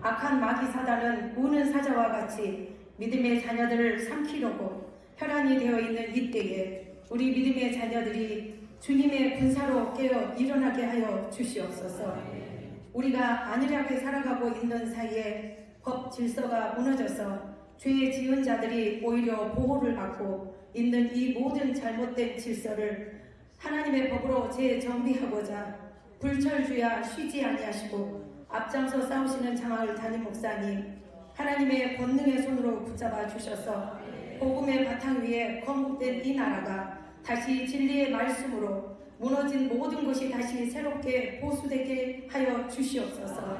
악한 마귀 사단은 우는 사자와 같이 믿음의 자녀들을 삼키려고 혈안이 되어 있는 이때에 우리 믿음의 자녀들이 주님의 군사로 깨어 일어나게 하여 주시옵소서. 우리가 안일하게 살아가고 있는 사이에 법 질서가 무너져서 죄 지은 자들이 오히려 보호를 받고 있는 이 모든 잘못된 질서를 하나님의 법으로 재정비하고자 불철주야 쉬지 아니하시고 앞장서 싸우시는 장학을 담임 목사님, 하나님의 권능의 손으로 붙잡아 주셔서 복음의 바탕 위에 건국된 이 나라가 다시 진리의 말씀으로 무너진 모든 것이 다시 새롭게 보수되게 하여 주시옵소서.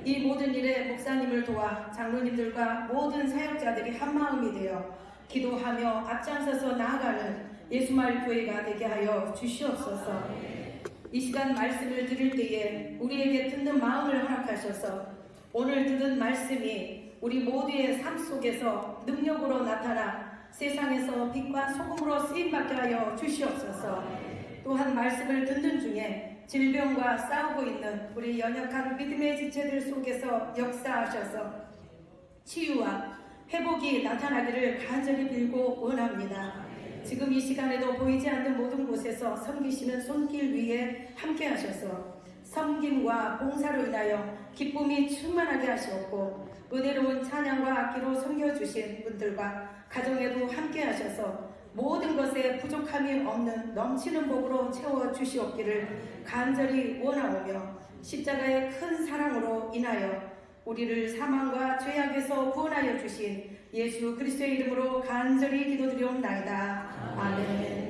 이 모든 일에 목사님을 도와 장로님들과 모든 사역자들이 한마음이 되어 기도하며 앞장서서 나아가는 예수마을 교회가 되게 하여 주시옵소서. 이 시간 말씀을 들을 때에 우리에게 듣는 마음을 허락하셔서 오늘 들은 말씀이 우리 모두의 삶 속에서 능력으로 나타나 세상에서 빛과 소금으로 쓰임받게 하여 주시옵소서. 또한 말씀을 듣는 중에 질병과 싸우고 있는 우리 연약한 믿음의 지체들 속에서 역사하셔서 치유와 회복이 나타나기를 간절히 빌고 원합니다. 지금 이 시간에도 보이지 않는 모든 곳에서 섬기시는 손길 위에 함께 하셔서 섬김과 봉사로 인하여 기쁨이 충만하게 하시옵고 은혜로운 찬양과 악기로 섬겨주신 분들과 가정에도 함께 하셔서 모든 것에 부족함이 없는 넘치는 복으로 채워주시옵기를 간절히 원하오며 십자가의 큰 사랑으로 인하여 우리를 사망과 죄악에서 구원하여 주신 예수 그리스도의 이름으로 간절히 기도드리옵나이다. 아멘.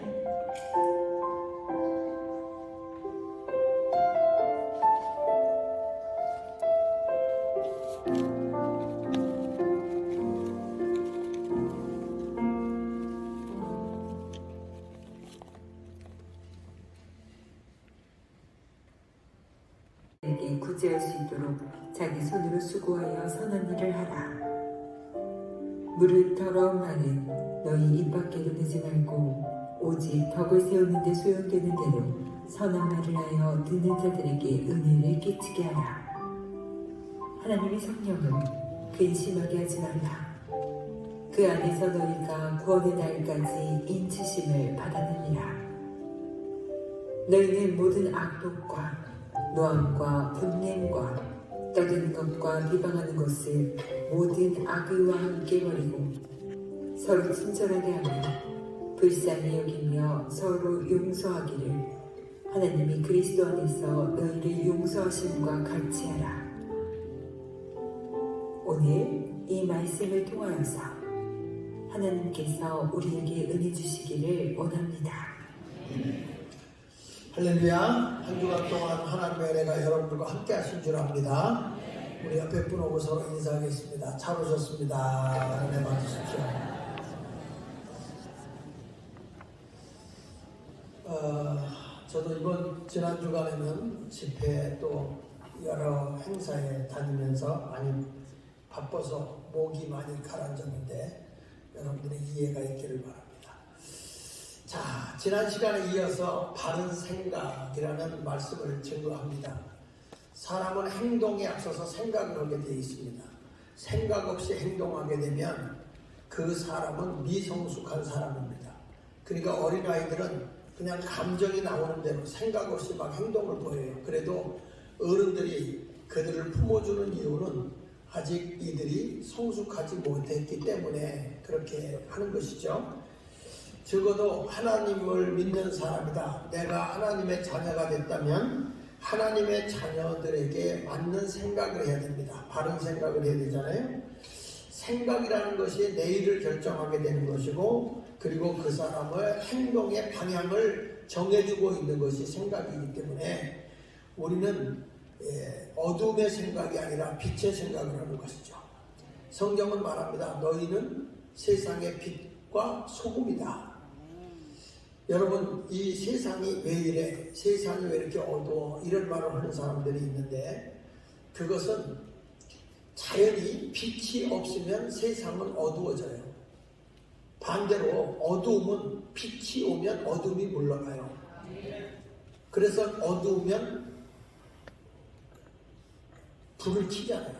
에게 구제할 수 있도록 자기 손으로 수고하여 선한 일을 하라. 물을 더러운 말은 너희 입 밖에도 내지 말고 오직 덕을 세우는 데 소용되는 대로 선한 말을 하여 듣는 자들에게 은혜를 끼치게 하라. 하나님의 성령을 근심하게 하지 말라. 그 안에서 너희가 구원의 날까지 인치심을 받았느니라. 너희는 모든 악독과 노함과 분냄과 떠드는 것과 비방하는 것을 모든 악의와 함께 버리고 서로 친절하게 하며 불쌍히 여기며 서로 용서하기를 하나님이 그리스도 안에서 너희를 용서하심과 같이 하라. 오늘 이 말씀을 통하여서 하나님께서 우리에게 은혜 주시기를 원합니다. 할렐루야. 한 주간 동안 하나님의 은혜가 여러분들과 함께 하신 줄 압니다. 우리 옆에 분 오고 서로 인사하겠습니다. 잘 오셨습니다. 은혜 받으십시오. 저도 이번 지난 주간에는 집회 또 여러 행사에 다니면서 많이 바빠서 목이 많이 가라앉았는데 여러분들의 이해가 있기를 바랍니다. 자, 지난 시간에 이어서 바른 생각이라는 말씀을 증거합니다. 사람은 행동에 앞서서 생각을 하게 되어 있습니다. 생각 없이 행동하게 되면 그 사람은 미성숙한 사람입니다. 그러니까 어린아이들은 그냥 감정이 나오는 대로 생각 없이 막 행동을 보여요. 그래도 어른들이 그들을 품어주는 이유는 아직 이들이 성숙하지 못했기 때문에 그렇게 하는 것이죠. 적어도 하나님을 믿는 사람이다. 내가 하나님의 자녀가 됐다면 하나님의 자녀들에게 맞는 생각을 해야 됩니다. 바른 생각을 해야 되잖아요. 생각이라는 것이 내일을 결정하게 되는 것이고 그리고 그 사람의 행동의 방향을 정해주고 있는 것이 생각이기 때문에 우리는 어둠의 생각이 아니라 빛의 생각을 하는 것이죠. 성경은 말합니다. 너희는 세상의 빛과 소금이다. 여러분, 이 세상이 왜 이래? 세상이 왜 이렇게 어두워? 이런 말을 하는 사람들이 있는데 그것은 자연히 빛이 없으면 세상은 어두워져요. 반대로 어두움은 빛이 오면 어둠이 물러가요. 그래서 어두우면 불을 켜잖아요.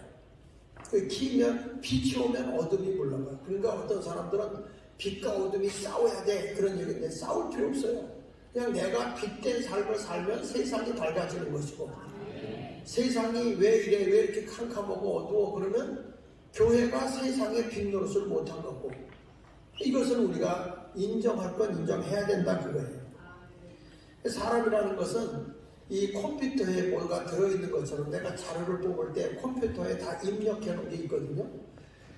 그 키면 빛이 오면 어둠이 물러가. 그러니까 어떤 사람들은 빛과 어둠이 싸워야 돼 그런 얘기인데 싸울 필요 없어요. 그냥 내가 빛된 삶을 살면 세상이 밝아지는 것이고 세상이 왜 이래 왜 이렇게 캄캄하고 어두워 그러면 교회가 세상의 빛 노릇을 못한 거고 이것은 우리가 인정할 건 인정해야 된다 그거예요. 사람이라는 것은 이 컴퓨터에 뭐가 들어있는 것처럼 내가 자료를 뽑을 때 컴퓨터에 다 입력해 놓은 게 있거든요.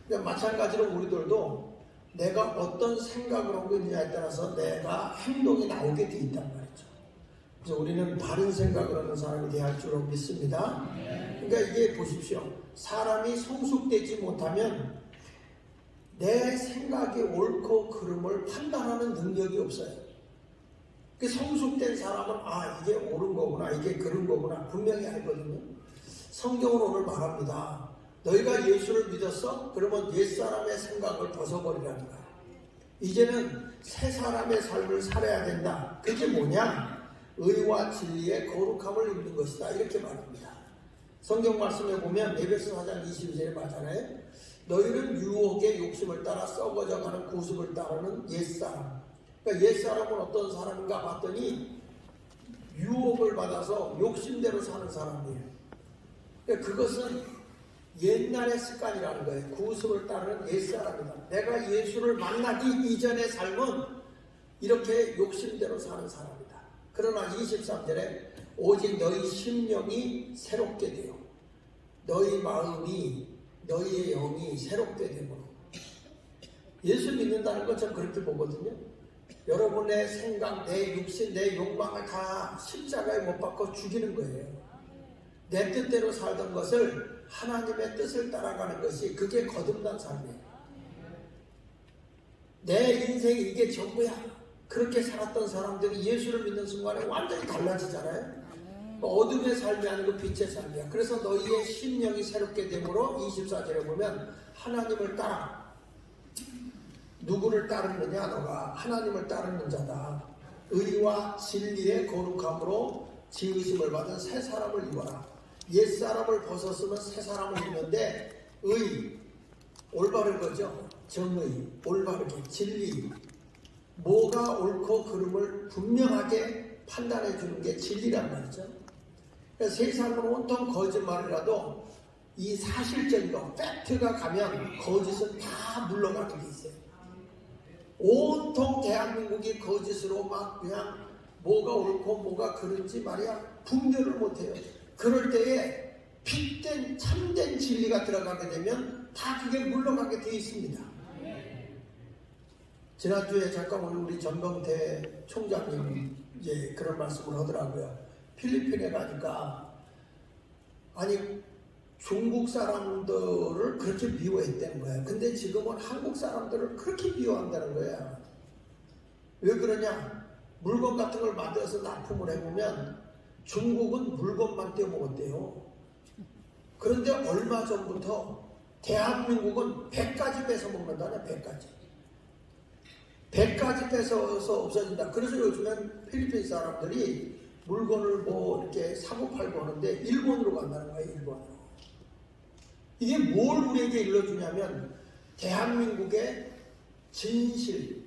그러니까 마찬가지로 우리들도 내가 어떤 생각을 하고 있느냐에 따라서 내가 행동이 나오게 돼 있단 말이죠. 그래서 우리는 바른 생각을 하는 사람이 돼야 할 줄로 믿습니다. 그러니까 이게 보십시오. 사람이 성숙되지 못하면 내 생각이 옳고 그름을 판단하는 능력이 없어요. 그 성숙된 사람은 이게 옳은 거구나 이게 그른 거구나 분명히 알거든요. 성경은 오늘 말합니다. 너희가 예수를 믿었어? 그러면 옛사람의 생각을 벗어버리라는 거야. 이제는 새 사람의 삶을 살아야 된다. 그게 뭐냐? 의와 진리의 거룩함을 입는 것이다. 이렇게 말합니다. 성경 말씀에 보면 에베소 4장 22절에 말하잖아요. 너희는 유혹의 욕심을 따라 썩어져가는 구습을 따르는 옛사람. 그러니까 옛사람은 어떤 사람인가 봤더니 유혹을 받아서 욕심대로 사는 사람이에요. 그러니까 그것은 옛날의 습관이라는 거예요. 구습을 따르는 옛사람이다. 내가 예수를 만나기 이전의 삶은 이렇게 욕심대로 사는 사람이다. 그러나 23절에 오직 너희 심령이 새롭게 되어 너희 마음이 너희의 영이 새롭게 되므로 예수 믿는다는 것 전 그렇게 보거든요. 여러분의 생각, 내 육신, 내 욕망을 다 십자가에 못 박고 죽이는 거예요. 내 뜻대로 살던 것을 하나님의 뜻을 따라가는 것이 그게 거듭난 삶이에요. 내 인생이 이게 전부야. 그렇게 살았던 사람들이 예수를 믿는 순간에 완전히 달라지잖아요. 어둠의 삶이 아니고 빛의 삶이야. 그래서 너희의 심령이 새롭게 되므로 24절에 보면 하나님을 따라. 누구를 따르느냐? 너가 하나님을 따르는 자다. 의와 진리의 거룩함으로 지으심을 받은 새 사람을 입어라. 옛사람을 벗었으면 새 사람을 입는데 의, 올바른 거죠. 정의, 올바르게, 진리. 뭐가 옳고 그름을 분명하게 판단해 주는 게 진리란 말이죠. 그러니까 세상은 온통 거짓말이라도 이 사실적인 거, 팩트가 가면 거짓은 다 물러가는 게 있어요. 온통 대한민국이 거짓으로 막 그냥 뭐가 옳고 뭐가 그른지 말이야 분별을 못해요. 그럴 때에 빛된 참된 진리가 들어가게 되면 다 그게 물러가게 되어 있습니다. 지난주에 잠깐 우리 전병태 총장님 이제 그런 말씀을 하더라고요. 필리핀에 가니까 아니 중국 사람들을 그렇게 미워했다는 거예요. 근데 지금은 한국 사람들을 그렇게 미워한다는 거예요. 왜 그러냐? 물건 같은 걸 만들어서 납품을 해보면 중국은 물건만 떼어먹었대요. 그런데 얼마 전부터 대한민국은 100가지 뺏어 먹는다네. 100가지. 100가지 뺏어서 없어진다. 그래서 요즘엔 필리핀 사람들이 물건을 뭐 이렇게 사고 팔고 하는데 일본으로 간다는 거예요. 일본으로. 이게 뭘 우리에게 일러주냐면 대한민국의 진실,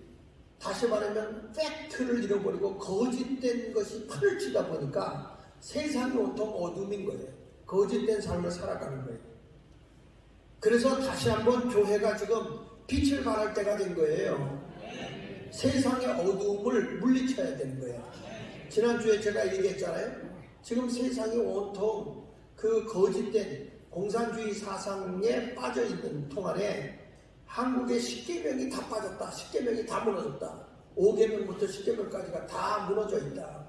다시 말하면 팩트를 잃어버리고 거짓된 것이 판을 치다 보니까 세상이 온통 어둠인 거예요. 거짓된 삶을 살아가는 거예요. 그래서 다시 한번 교회가 지금 빛을 발할 때가 된 거예요. 세상의 어두움을 물리쳐야 되는 거예요. 지난주에 제가 얘기했잖아요. 지금 세상이 온통 그 거짓된 공산주의 사상에 빠져있는 동안에 한국의 10계명이 다 빠졌다. 10계명이 다 무너졌다. 5계명부터 10계명까지가 다 무너져 있다.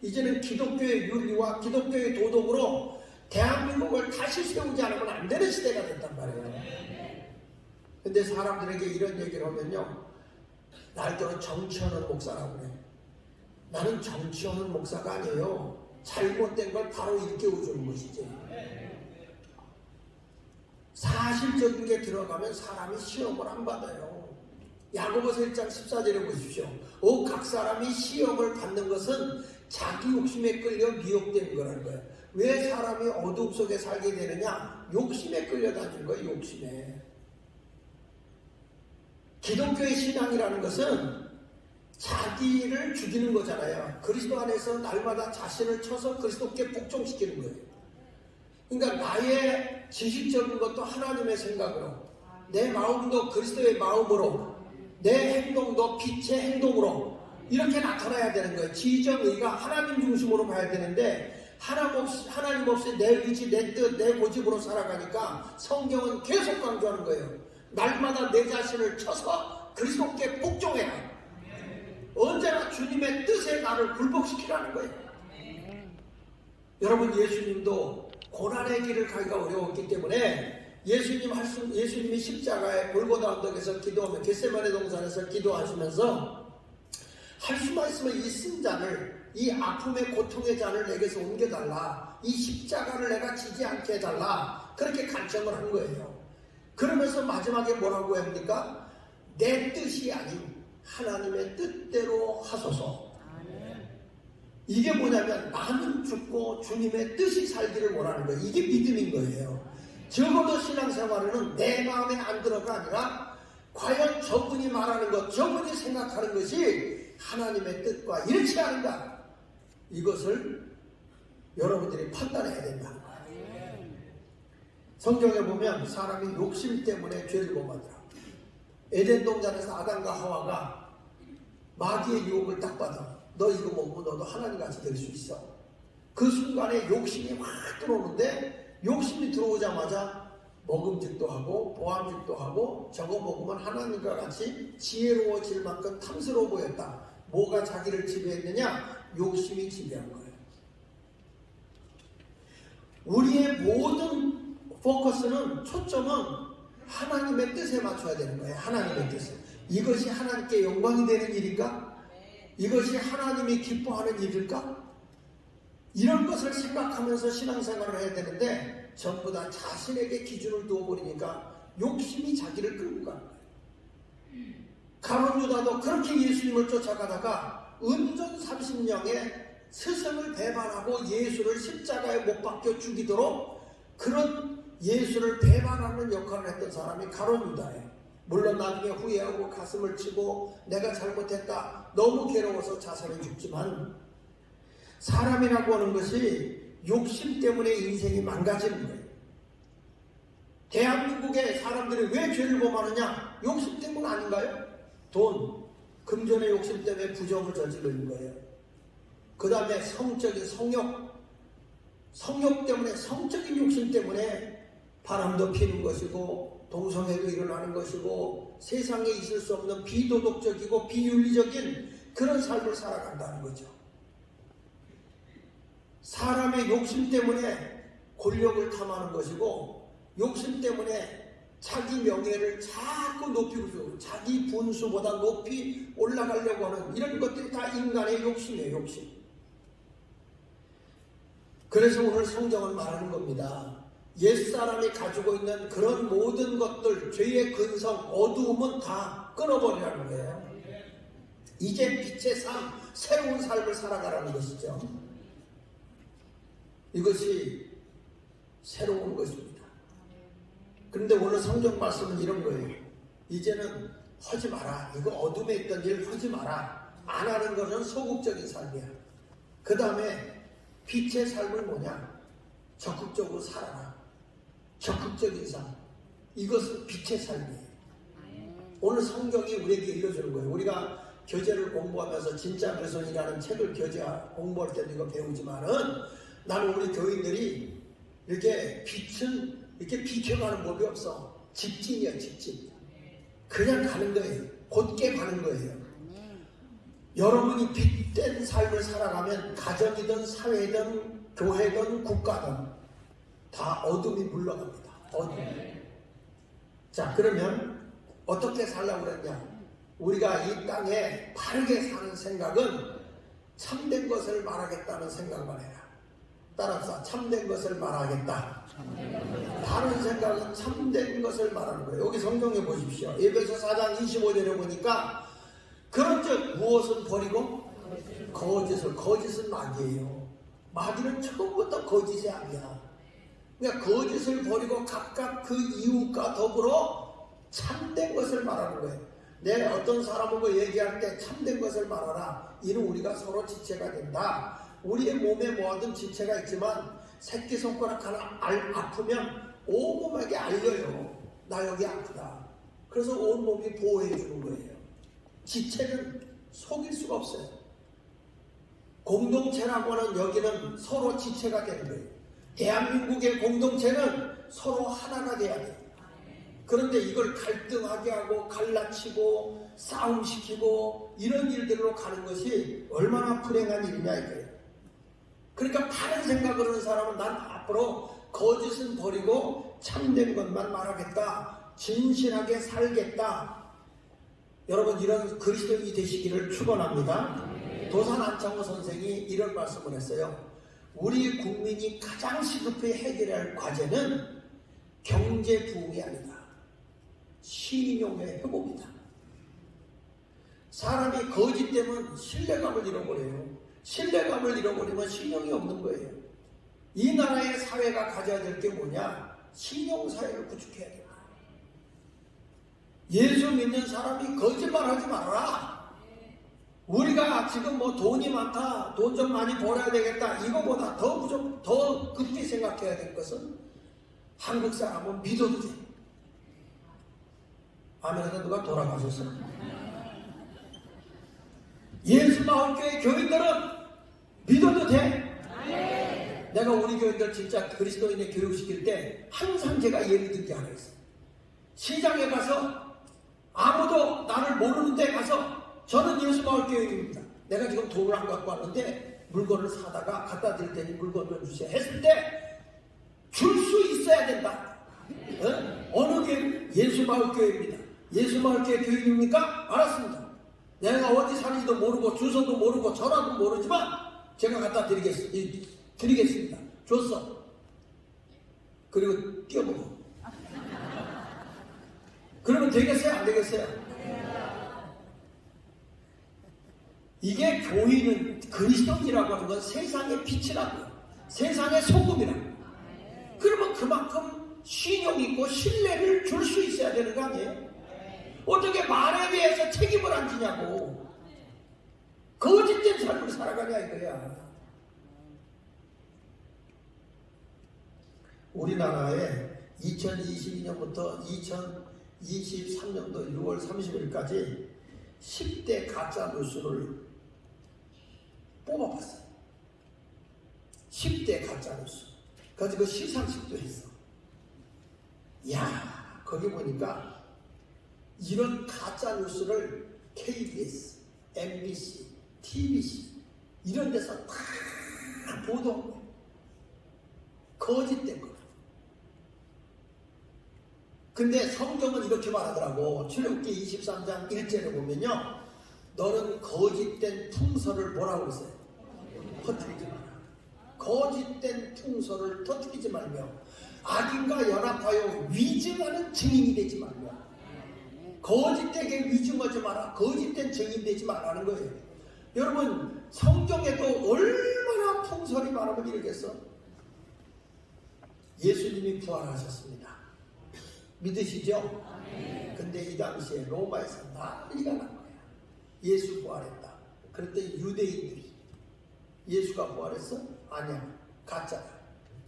이제는 기독교의 윤리와 기독교의 도덕으로 대한민국을 다시 세우지 않으면 안 되는 시대가 됐단 말이에요. 근데 사람들에게 이런 얘기를 하면요. 날더러 정치하는 목사라고 그래. 나는 정치하는 목사가 아니에요. 잘못된 걸 바로 일깨워주는 것이지. 사실적인 게 들어가면 사람이 시험을 안 받아요. 야고보서 1장 14절에 보십시오. 각 사람이 시험을 받는 것은 자기 욕심에 끌려 미혹되는 거라는 거예요. 왜 사람이 어둠 속에 살게 되느냐? 욕심에 끌려다니는 거예요. 욕심에. 기독교의 신앙이라는 것은 자기를 죽이는 거잖아요. 그리스도 안에서 날마다 자신을 쳐서 그리스도께 복종시키는 거예요. 그러니까 나의 지식적인 것도 하나님의 생각으로, 내 마음도 그리스도의 마음으로, 내 행동도 빛의 행동으로 이렇게 나타나야 되는 거예요. 지정의가 하나님 중심으로 가야 되는데 하나님 없이 내 의지, 내 뜻, 내 고집으로 살아가니까 성경은 계속 강조하는 거예요. 날마다 내 자신을 쳐서 그리스도께 복종해라. 언제나 주님의 뜻에 나를 굴복시키라는 거예요. 여러분, 예수님도 고난의 길을 가기가 어려웠기 때문에 예수님이 십자가에 골고다 언덕에서 기도하며 겟세마네 동산에서 기도하시면서 할 수만 있으면 이 승잔을, 이 아픔의 고통의 잔을 내게서 옮겨달라, 이 십자가를 내가 지지 않게 해달라, 그렇게 간청을 한 거예요. 그러면서 마지막에 뭐라고 합니까? 내 뜻이 아닌 하나님의 뜻대로 하소서. 이게 뭐냐면 나는 죽고 주님의 뜻이 살기를 원하는 거예요. 이게 믿음인 거예요. 적어도 신앙생활에는 내 마음에 안 들어가 아니라 과연 저분이 말하는 것, 저분이 생각하는 것이 하나님의 뜻과 일치 하는가, 이것을 여러분들이 판단해야 된다는 거예요. 성경에 보면 사람이 욕심 때문에 죄를 범하더라. 에덴 동산에서 아담과 하와가 마귀의 유혹을 딱 받아. 너 이거 먹으면 너도 하나님같이 될 수 있어. 그 순간에 욕심이 확 들어오는데, 욕심이 들어오자마자 먹음직도 하고 보암직도 하고 저거 먹으면 하나님과 같이 지혜로워질 만큼 탐스러워 보였다. 뭐가 자기를 지배했느냐? 욕심이 지배한 거예요. 우리의 모든 포커스는, 초점은 하나님의 뜻에 맞춰야 되는 거예요. 하나님의 뜻에. 이것이 하나님께 영광이 되는 일일까? 이것이 하나님이 기뻐하는 일일까? 이런 것을 생각하면서 신앙생활을 해야 되는데 전부 다 자신에게 기준을 두어버리니까 욕심이 자기를 끌고 가는 거예요. 가룟 유다도 그렇게 예수님을 쫓아가다가 은전 30냥에 스승을 배반하고 예수를 십자가에 못 박혀 죽이도록 그런 예수를 배반하는 역할을 했던 사람이 가룟 유다예요. 물론 나중에 후회하고 가슴을 치고 내가 잘못했다, 너무 괴로워서 자살해 죽지만, 사람이라고 하는 것이 욕심 때문에 인생이 망가지는 거예요. 대한민국의 사람들이 왜 죄를 범하느냐? 욕심 때문 아닌가요? 돈, 금전의 욕심 때문에 부정을 저지르는 거예요. 그 다음에 성적인 성욕 때문에, 성적인 욕심 때문에 바람도 피는 것이고 동성애도 일어나는 것이고 세상에 있을 수 없는 비도덕적이고 비윤리적인 그런 삶을 살아간다는 거죠. 사람의 욕심 때문에 권력을 탐하는 것이고, 욕심 때문에 자기 명예를 자꾸 높이고 싶고 자기 분수보다 높이 올라가려고 하는 이런 것들이 다 인간의 욕심이에요. 욕심. 그래서 오늘 성경은 말하는 겁니다. 옛사람이 가지고 있는 그런 모든 것들, 죄의 근성, 어두움은 다 끊어버리라는 거예요. 이제 빛의 삶, 새로운 삶을 살아가라는 것이죠. 이것이 새로운 것입니다. 그런데 오늘 성경 말씀은 이런 거예요. 이제는 하지 마라. 이거 어둠에 있던 일 하지 마라. 안 하는 것은 소극적인 삶이야. 그 다음에 빛의 삶은 뭐냐? 적극적으로 살아라. 적극적인 삶. 이것은 빛의 삶이에요. 오늘 성경이 우리에게 읽어주는 거예요. 우리가 교재를 공부하면서 진짜 그리스도인이라는 책을 공부할 때도 이거 배우지만은, 나는 우리 교인들이 이렇게 빛은 이렇게 비켜가는 법이 없어. 직진이야, 직진. 그냥 가는 거예요. 곧게 가는 거예요. 여러분이 빛된 삶을 살아가면 가정이든 사회든 교회든 국가든 다 어둠이 물러갑니다. 어둠. 자, 그러면 어떻게 살라고 그랬냐? 우리가 이 땅에 바르게 사는 생각은 참된 것을 말하겠다는 생각만 해라. 따라서 참된 것을 말하겠다. 다른 생각은 참된 것을 말하는 거예요. 여기 성경에 보십시오. 에베소 4장 25절에 보니까 그런즉 무엇은 버리고 거짓은 마귀예요. 마귀는 처음부터 거짓의 악이야. 그러니까 거짓을 버리고 각각 그 이웃과 더불어 참된 것을 말하는 거예요. 내 어떤 사람하고 얘기할 때 참된 것을 말하라. 이는 우리가 서로 지체가 된다. 우리의 몸에 뭐든 지체가 있지만 새끼손가락 하나 아프면 온몸에게 알려요. 나 여기 아프다. 그래서 온몸이 보호해 주는 거예요. 지체는 속일 수가 없어요. 공동체라고 하는 여기는 서로 지체가 되는 거예요. 대한민국의 공동체는 서로 하나가 돼야 돼요. 그런데 이걸 갈등하게 하고 갈라치고 싸움시키고 이런 일들로 가는 것이 얼마나 불행한 일이냐 이거예요. 그러니까 다른 생각을 하는 사람은 난 앞으로 거짓은 버리고 참된 것만 말하겠다. 진실하게 살겠다. 여러분 이런 그리스도인이 되시기를 축원합니다. 도산 안창호 선생이 이런 말씀을 했어요. 우리 국민이 가장 시급히 해결해야 할 과제는 경제 부흥이 아니다. 신용의 회복이다. 사람이 거짓되면 신뢰감을 잃어버려요. 신뢰감을 잃어버리면 신용이 없는 거예요. 이 나라의 사회가 가져야 될 게 뭐냐? 신용사회를 구축해야 돼요. 예수 믿는 사람이 거짓말하지 말아라. 우리가 지금 뭐 돈이 많다, 돈 좀 많이 벌어야 되겠다, 이거보다 더 급히 생각해야 될 것은 한국 사람은 믿어도 돼. 아멘에서 누가 돌아가셨어? 예수 마을교회 교인들은 믿어도 돼. 내가 우리 교인들 진짜 그리스도인의 교육시킬 때 항상 제가 예를 든 게 하나 있어요. 시장에 가서 아무도 나를 모르는 데 가서 저는 예수 마을교회입니다. 내가 지금 돈을 안 갖고 왔는데 물건을 사다가 갖다 드릴 테니 물건 좀 주세요 했을 때 줄 수 있어야 된다. 어느 교회? 예수 마을교회입니다. 예수 마을교회 교인입니까? 알았습니다. 내가 어디 사는지도 모르고 주소도 모르고 전화도 모르지만 제가 갖다 드리겠습니다. 줬어. 그리고 뛰어먹어. 그러면 되겠어요? 안 되겠어요? 이게 교인은 그리스도인이라고 하는 건 세상의 빛이라고요. 세상의 소금이라고요. 그러면 그만큼 신용 있고 신뢰를 줄 수 있어야 되는 거 아니에요? 어떻게 말에 대해서 책임을 안 지냐고. 거짓된 삶을 살아가냐 이거야. 우리나라에 2022년부터 2023년도 6월 30일까지 10대 가짜 뉴스를 뽑아봤어요. 10대 가짜 뉴스. 그래서 그 시상식도 했어. 야, 거기 보니까 이런 가짜 뉴스를 KBS, MBC, TBC 이런 데서 다 보도한 거예요. 거짓된 거. 근데 성경은 이렇게 말하더라고. 출애굽기 23장 1절에 보면요, 너는 거짓된 풍설을 뭐라고 했어요? 터뜨리지 마라. 거짓된 풍설을 터뜨리지 말며 악인과 연합하여 위증하는 증인이 되지 말며. 거짓되게 위증하지 마라. 거짓된 증인 되지 말라는 거예요. 여러분 성경에도 얼마나 풍설이 많으면 이러겠어? 예수님이 부활하셨습니다. 믿으시죠? 근데 이 당시에 로마에서 난리가 난 거야. 예수 부활했다. 그랬더니 유대인들이 예수가 부활했어? 아니야. 가짜다.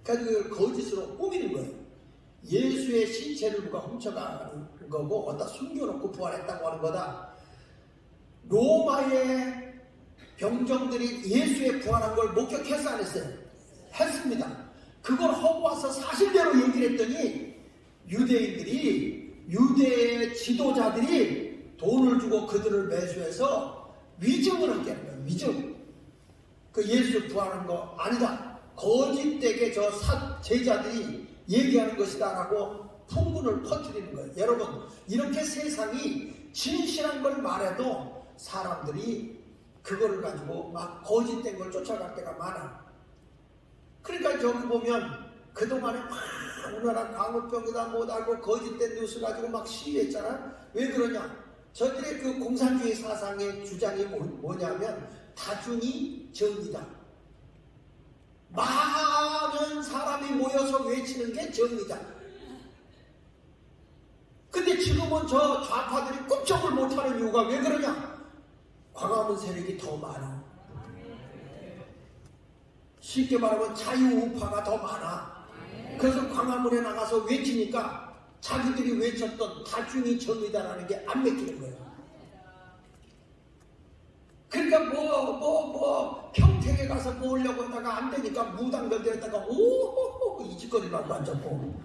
그래서 이걸 거짓으로 꾸미는 거예요. 예수의 신체를 누가 훔쳐가는 거고 어디다 숨겨놓고 부활했다고 하는 거다. 로마의 병정들이 예수의 부활한 걸 목격했어 안 했어요? 했습니다. 그걸 하고 와서 사실대로 얘기를 했더니 유대인들이, 유대의 지도자들이 돈을 주고 그들을 매수해서 위증을 하게 하는 거예요. 위증. 그 예수 부활한 거 아니다. 거짓되게 저 제자들이 얘기하는 것이다 라고 풍문을 퍼뜨리는 거예요. 여러분 이렇게 세상이 진실한 걸 말해도 사람들이 그거를 가지고 막 거짓된 걸 쫓아갈 때가 많아. 그러니까 저기 보면 그동안에 막 우리나라 광우병이다 뭐다고 거짓된 뉴스 가지고 막 시위했잖아. 왜 그러냐? 저들의 그 공산주의 사상의 주장이 뭐냐면 다중이 정의다. 많은 사람이 모여서 외치는 게 정의다. 근데 지금은 저 좌파들이 꼼짝을 못하는 이유가 왜 그러냐? 광화문 세력이 더 많아. 쉽게 말하면 자유우파가 더 많아. 그래서 광화문에 나가서 외치니까 자기들이 외쳤던 다중이 정의다라는 게 안 맥히는 거예요. 그러니까 평택에 가서 모으려고 하다가 안 되니까 무당들에다가 오 이 짓거리만 만졌고.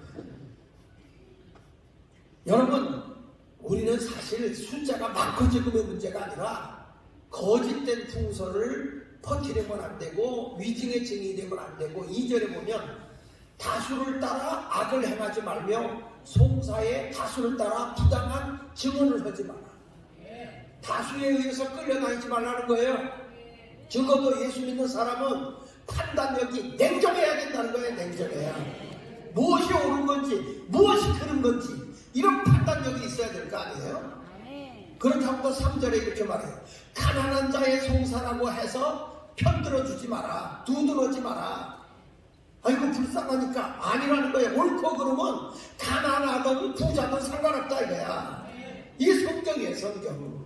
여러분, 우리는 사실 숫자가 많고 적음의 문제가 아니라 거짓된 풍설을 퍼뜨리면 안 되고 위증의 증이 되면 안 되고 2절에 보면 다수를 따라 악을 행하지 말며 송사에 다수를 따라 부당한 증언을 하지 마라. 다수에 의해서 끌려다니지 말라는 거예요. 적어도 예수 믿는 사람은 판단력이 냉정해야 된다는 거예요. 냉정해야. 무엇이 옳은 건지 무엇이 그른 건지 이런 판단력이 있어야 될 거 아니에요. 그렇다고 또 3절에 이렇게 말해요. 가난한 자의 송사라고 해서 편들어주지 마라. 두드러지 마라. 아이고 불쌍하니까 아니라는 거예요. 옳고 그러면 가난하든 부자든 상관없다 이거야. 이 성경이에요. 성경.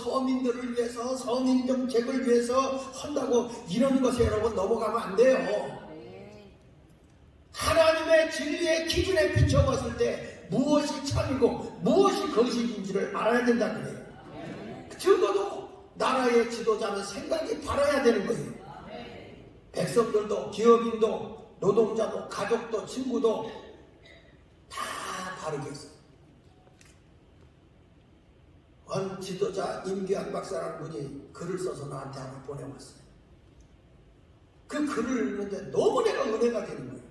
서민들을 위해서 서민 정책을 위해서 한다고 이런 것에 여러분 넘어가면 안 돼요. 하나님의 진리의 기준에 비춰봤을 때 무엇이 참이고 무엇이 거짓인지를 알아야 된다 그래요. 적어도 나라의 지도자는 생각이 바라야 되는 거예요. 백성들도 기업인도 노동자도 가족도 친구도 다 바르게 했어요. 한 지도자 임기환 박사라는 분이 글을 써서 나한테 하나 보내왔어요. 그 글을 읽는데 너무 내가 은혜가 되는 거예요.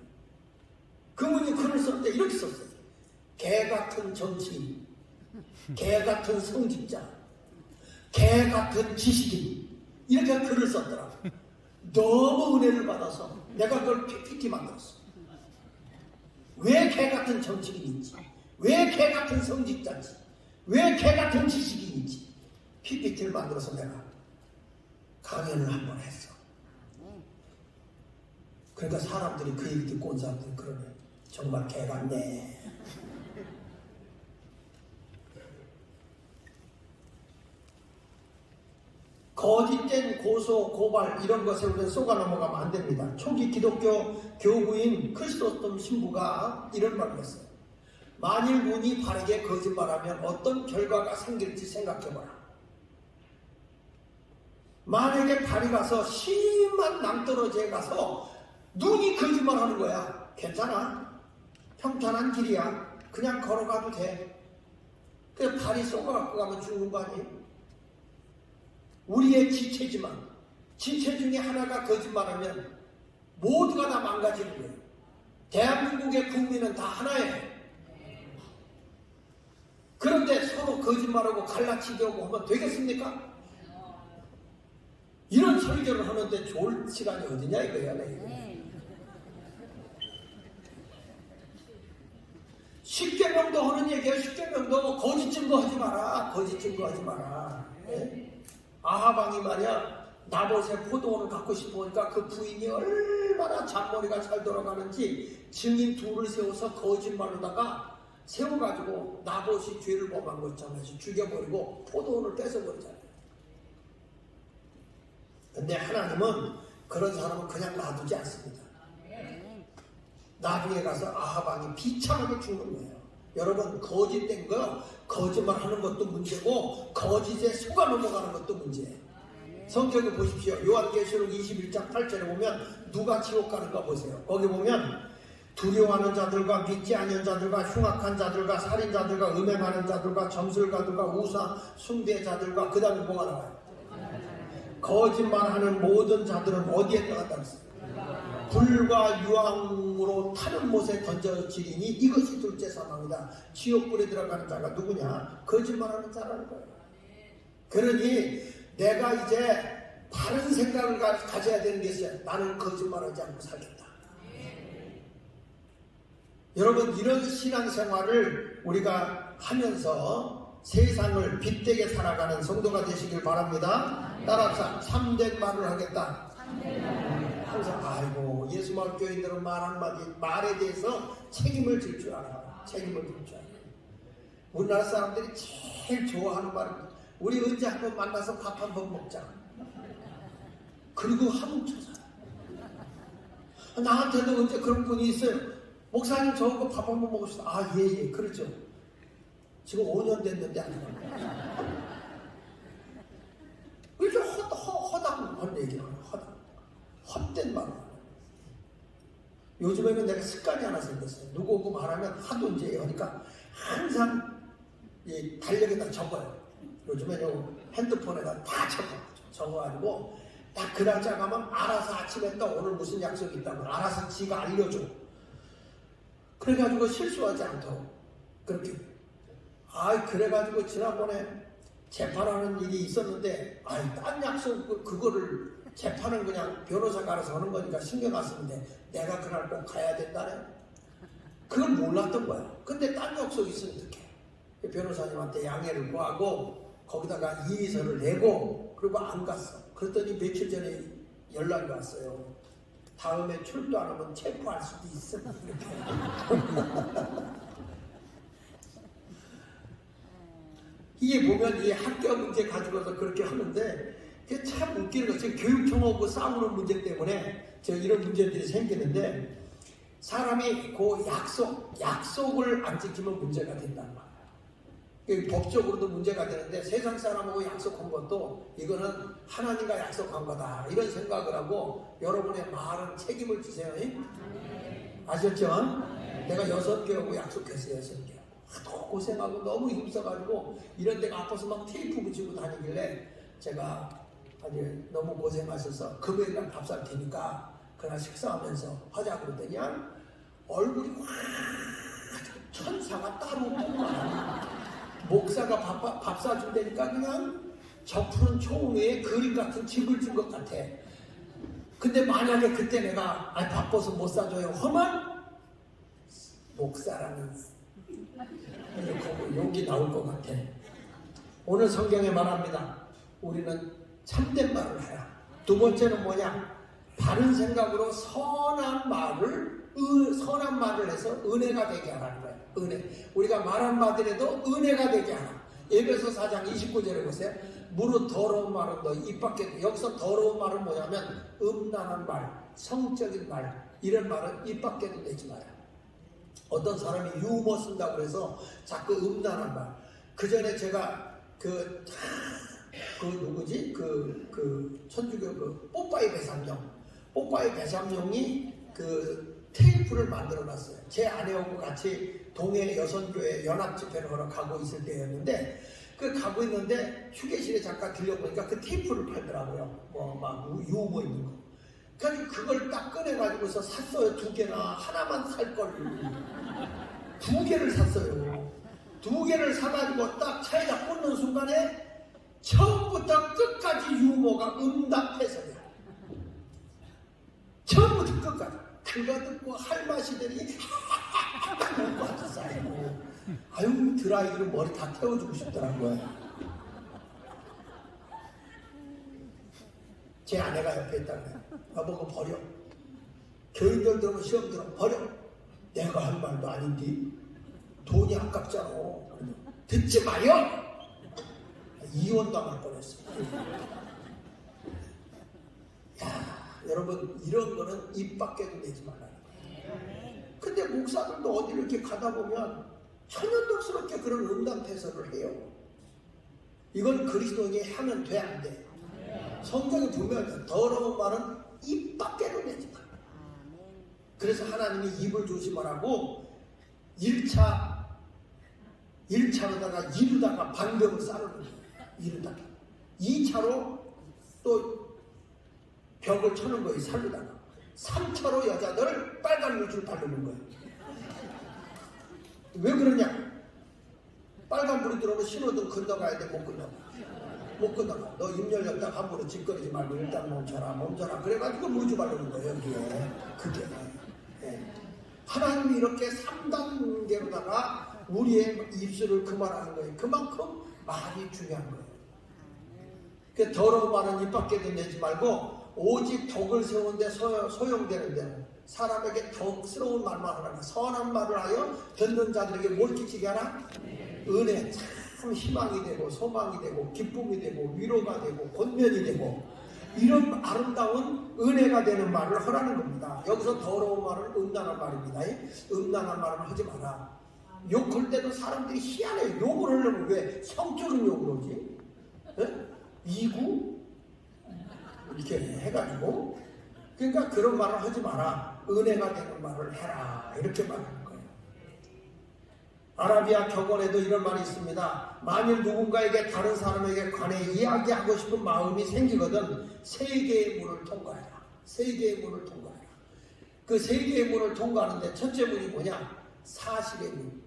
그분이 글을 쓸 때 이렇게 썼어요. 개 같은 정치인, 개 같은 성직자, 개 같은 지식인, 이렇게 글을 썼더라고요. 너무 은혜를 받아서 내가 그걸 PPT 만들었어. 왜 개 같은 정치인인지, 왜 개 같은 성직자인지, 왜 개 같은 지식인인지 PPT를 만들어서 내가 강연을 한번 했어. 그러니까 사람들이 그 얘기 듣고 온 사람들이 그러네. 정말 개 같네. 거짓된 고소, 고발 이런 것에 우리는 속아 넘어가면 안 됩니다. 초기 기독교 교부인 크리스토스톰 신부가 이런 말을 했어요. 만일 눈이 바르게 거짓말하면 어떤 결과가 생길지 생각해봐라. 만약에 발이 가서 심한 낭떠러지에 가서 눈이 거짓말하는 거야. 괜찮아. 평탄한 길이야. 그냥 걸어가도 돼. 그래 발이 쏘가갖고 가면 죽는 거 아니에요? 우리의 지체지만 지체 중에 하나가 거짓말하면 모두가 다 망가지는 거예요. 대한민국의 국민은 다 하나예요. 그런데 서로 거짓말하고 갈라치기 하고 하면 되겠습니까? 이런 설교를 하는데 좋을 시간이 어디냐 이거야. 십계명도 하는 얘기야. 십계명도 거짓 증거하지 마라. 거짓 증거하지 마라. 네? 아하방이 말이야 나봇의 포도원을 갖고 싶으니까 그 부인이 얼마나 잔머리가 잘 돌아가는지 증인 둘을 세워서 거짓말로다가 세워가지고 나봇이 죄를 범한 거 있잖아요. 죽여버리고 포도원을 뺏어버리잖아요. 근데 하나님은 그런 사람은 그냥 놔두지 않습니다. 나중에 가서 아하방이 비참하게 죽는 거예요. 여러분 거짓된 거 거짓말하는 것도 문제고 거짓에 속아 넘어가는 것도 문제예요. 성경을 보십시오. 요한계시록 21장 8절에 보면 누가 지옥 가는가 보세요. 거기 보면 두려워하는 자들과 믿지 않는 자들과 흉악한 자들과 살인자들과 음행하는 자들과 점술가들과 우상 숭배자들과 그 다음에 뭐가 나와요? 거짓말하는 모든 자들은 어디에 떠났다고 했어요? 불과 유황으로 타는 못에 던져지리니 이것이 둘째 사망이다. 지옥불에 들어가는 자가 누구냐? 거짓말하는 자라는 거예요. 그러니 내가 이제 다른 생각을 가져야 되는 게 있어요. 나는 거짓말하지 않고 살겠다. 여러분 이런 신앙생활을 우리가 하면서 세상을 빛되게 살아가는 성도가 되시길 바랍니다. 따라서 참된 말을 하겠다. 항상 아이고 예수마을 교인들은 말 한마디 말에 대해서 책임을 질 줄 알아. 책임을 질 줄 알아. 우리나라 사람들이 제일 좋아하는 말은 우리 언제 한번 만나서 밥 한 번 먹자. 그리고 한뭉쳐서 나한테도 언제 그런 분이 있어요. 목사님 저거 밥 한 번 먹읍시다. 아 예 그렇죠. 지금 5년 됐는데 안 해요. 이렇게 허당한 얘기를 하는 허당. 헛된 말을 하는. 요즘에는 내가 습관이 하나 생겼어요. 누구고 말하면 하도 이제 하니까 항상 이 달력에다 적어요. 요즘에는 핸드폰에다 다 적어가지고 딱 그 날짜 가면 알아서 아침에 또 오늘 무슨 약속이 있다고 알아서 지가 알려줘. 그래가지고 실수하지 않도록 그렇게. 그래가지고 지난번에 재판하는 일이 있었는데 딴 약속 그거를 재판은 그냥 변호사가 알아서 하는 거니까 신경 안 쓰는데 내가 그날 꼭 가야 된다네. 그걸 몰랐던 거야. 근데 딴 약속이 있으면 어떡해. 변호사님한테 양해를 구하고 거기다가 이의서를 내고 그리고 안 갔어. 그랬더니 며칠 전에 연락이 왔어요. 다음에 출도 안 하면 체포할 수도 있어. 이게 보면 이 학교 문제 가지고서 그렇게 하는데 그게 참 웃기는 거죠. 교육청하고 싸우는 문제 때문에 이런 문제들이 생기는데 사람이 그 약속을 안 지키면 문제가 된단 말이에요. 법적으로도 문제가 되는데 세상 사람하고 약속한 것도 이거는 하나님과 약속한 거다 이런 생각을 하고 여러분의 말은 책임을 지세요. 아셨죠? 내가 6개하고 약속했어요. 6개. 하도 고생하고 너무 힘써가지고 이런 데가 아파서 막 테이프 붙이고 다니길래 제가 아주 너무 고생하셔서 금요일날 밥 살 테니까 그날 식사하면서 하자 그러더니 얼굴이 확 천사가 따로 없구만. 목사가 밥 사준다니까 그냥 저푸른 총 위에 그림 같은 집을 준 것 같아. 근데 만약에 그때 내가 바빠서 못 사줘요 하면 목사라는 욕이 나올 것 같아. 오늘 성경에 말합니다. 우리는 참된 말을 해라. 두 번째는 뭐냐? 바른 생각으로 선한 말을 해서 은혜가 되게 하라는 거예요. 은혜. 우리가 말한 말들에도 은혜가 되게 하라. 에베소 4장 29절에 보세요. 무릇 더러운 말은 너 입 밖에. 여기서 더러운 말은 뭐냐면 음란한 말, 성적인 말, 이런 말은 입 밖에도 내지 마라. 어떤 사람이 유머 쓴다고 해서 자꾸 음란한 말. 그 전에 제가 누구지? 천주교 뽀빠이 배삼룡이 테이프를 만들어 놨어요. 제 아내하고 같이 동해 여선교회 연합집회를 하러 가고 있을 때였는데 가고 있는데 휴게실에 잠깐 들려보니까 그 테이프를 팔더라고요. 막 유머 있는 거. 그래서 그걸 딱 꺼내가지고서 샀어요. 2개나 하나만 살 걸. 2개를 샀어요. 2개를 사가지고 딱 차에다 꽂는 순간에 처음부터 끝까지 유머가 응답해서요. 처음부터 끝까지. 그거 듣고 할마시들이 하하하하 앉아서 아유 드라이기로 머리 다 태워주고 싶더라고요. 제 아내가 옆에 있다고 해요. 여보 그거 버려. 교인들 들으면 시험 들어 버려. 내가 한 말도 아닌데 돈이 아깝잖아. 듣지 마요. 이혼당할 뻔했어요. 여러분 이런 거는 입 밖에도 내지 말라는 거예요. 근데 목사들도 어디 이렇게 가다 보면 천연덕스럽게 그런 음담패설을 해요. 이건 그리스도인이 하면 돼 안 돼? 성경이 분명히 더러운 말은 입 밖에도 내지 마. 그래서 하나님이 입을 조심하라고 1차로다가 이루다가 방병을 싸르는 거예요. 이루다가 2차로 또 벽을 쳐는 거예요. 살르다가 3차로 여자들 빨간 물줄 바르는 거예요. 왜 그러냐? 빨간 불이 들어오면 신호등 건너가야 돼. 못 건너가. 너 입 열렸다 함부로 짓거리지 말고 일단 멈춰라. 그래가지고 물줄 바르는 거예요. 여기에. 그게 하나님이 이렇게 3단계로다가 우리의 입술을 그만하는 거예요. 그만큼 말이 중요한 거예요. 더러운 말은 입 밖에도 내지 말고 오직 덕을 세우는데 소용되는 대로 사람에게 덕스러운 말만 하라. 선한 말을 하여 듣는 자들에게 뭘 끼치게 하라? 은혜, 참 희망이 되고 소망이 되고 기쁨이 되고 위로가 되고 권면이 되고 이런 아름다운 은혜가 되는 말을 하라는 겁니다. 여기서 더러운 말은 음란한 말입니다. 음란한 말은 하지 마라. 욕할 때도 사람들이 희한해. 욕을 하려면 왜 성적인 욕을 하지? 네? 이구? 이렇게 해가지고 그러니까 그런 말을 하지 마라. 은혜가 되는 말을 해라. 이렇게 말하는 거예요. 아라비아 격언에도 이런 말이 있습니다. 만일 누군가에게 다른 사람에게 관해 이야기하고 싶은 마음이 생기거든 세 개의 문을 통과해라. 세 개의 문을 통과해라. 그 세 개의 문을 통과하는데 첫째 문이 뭐냐? 사실의 문.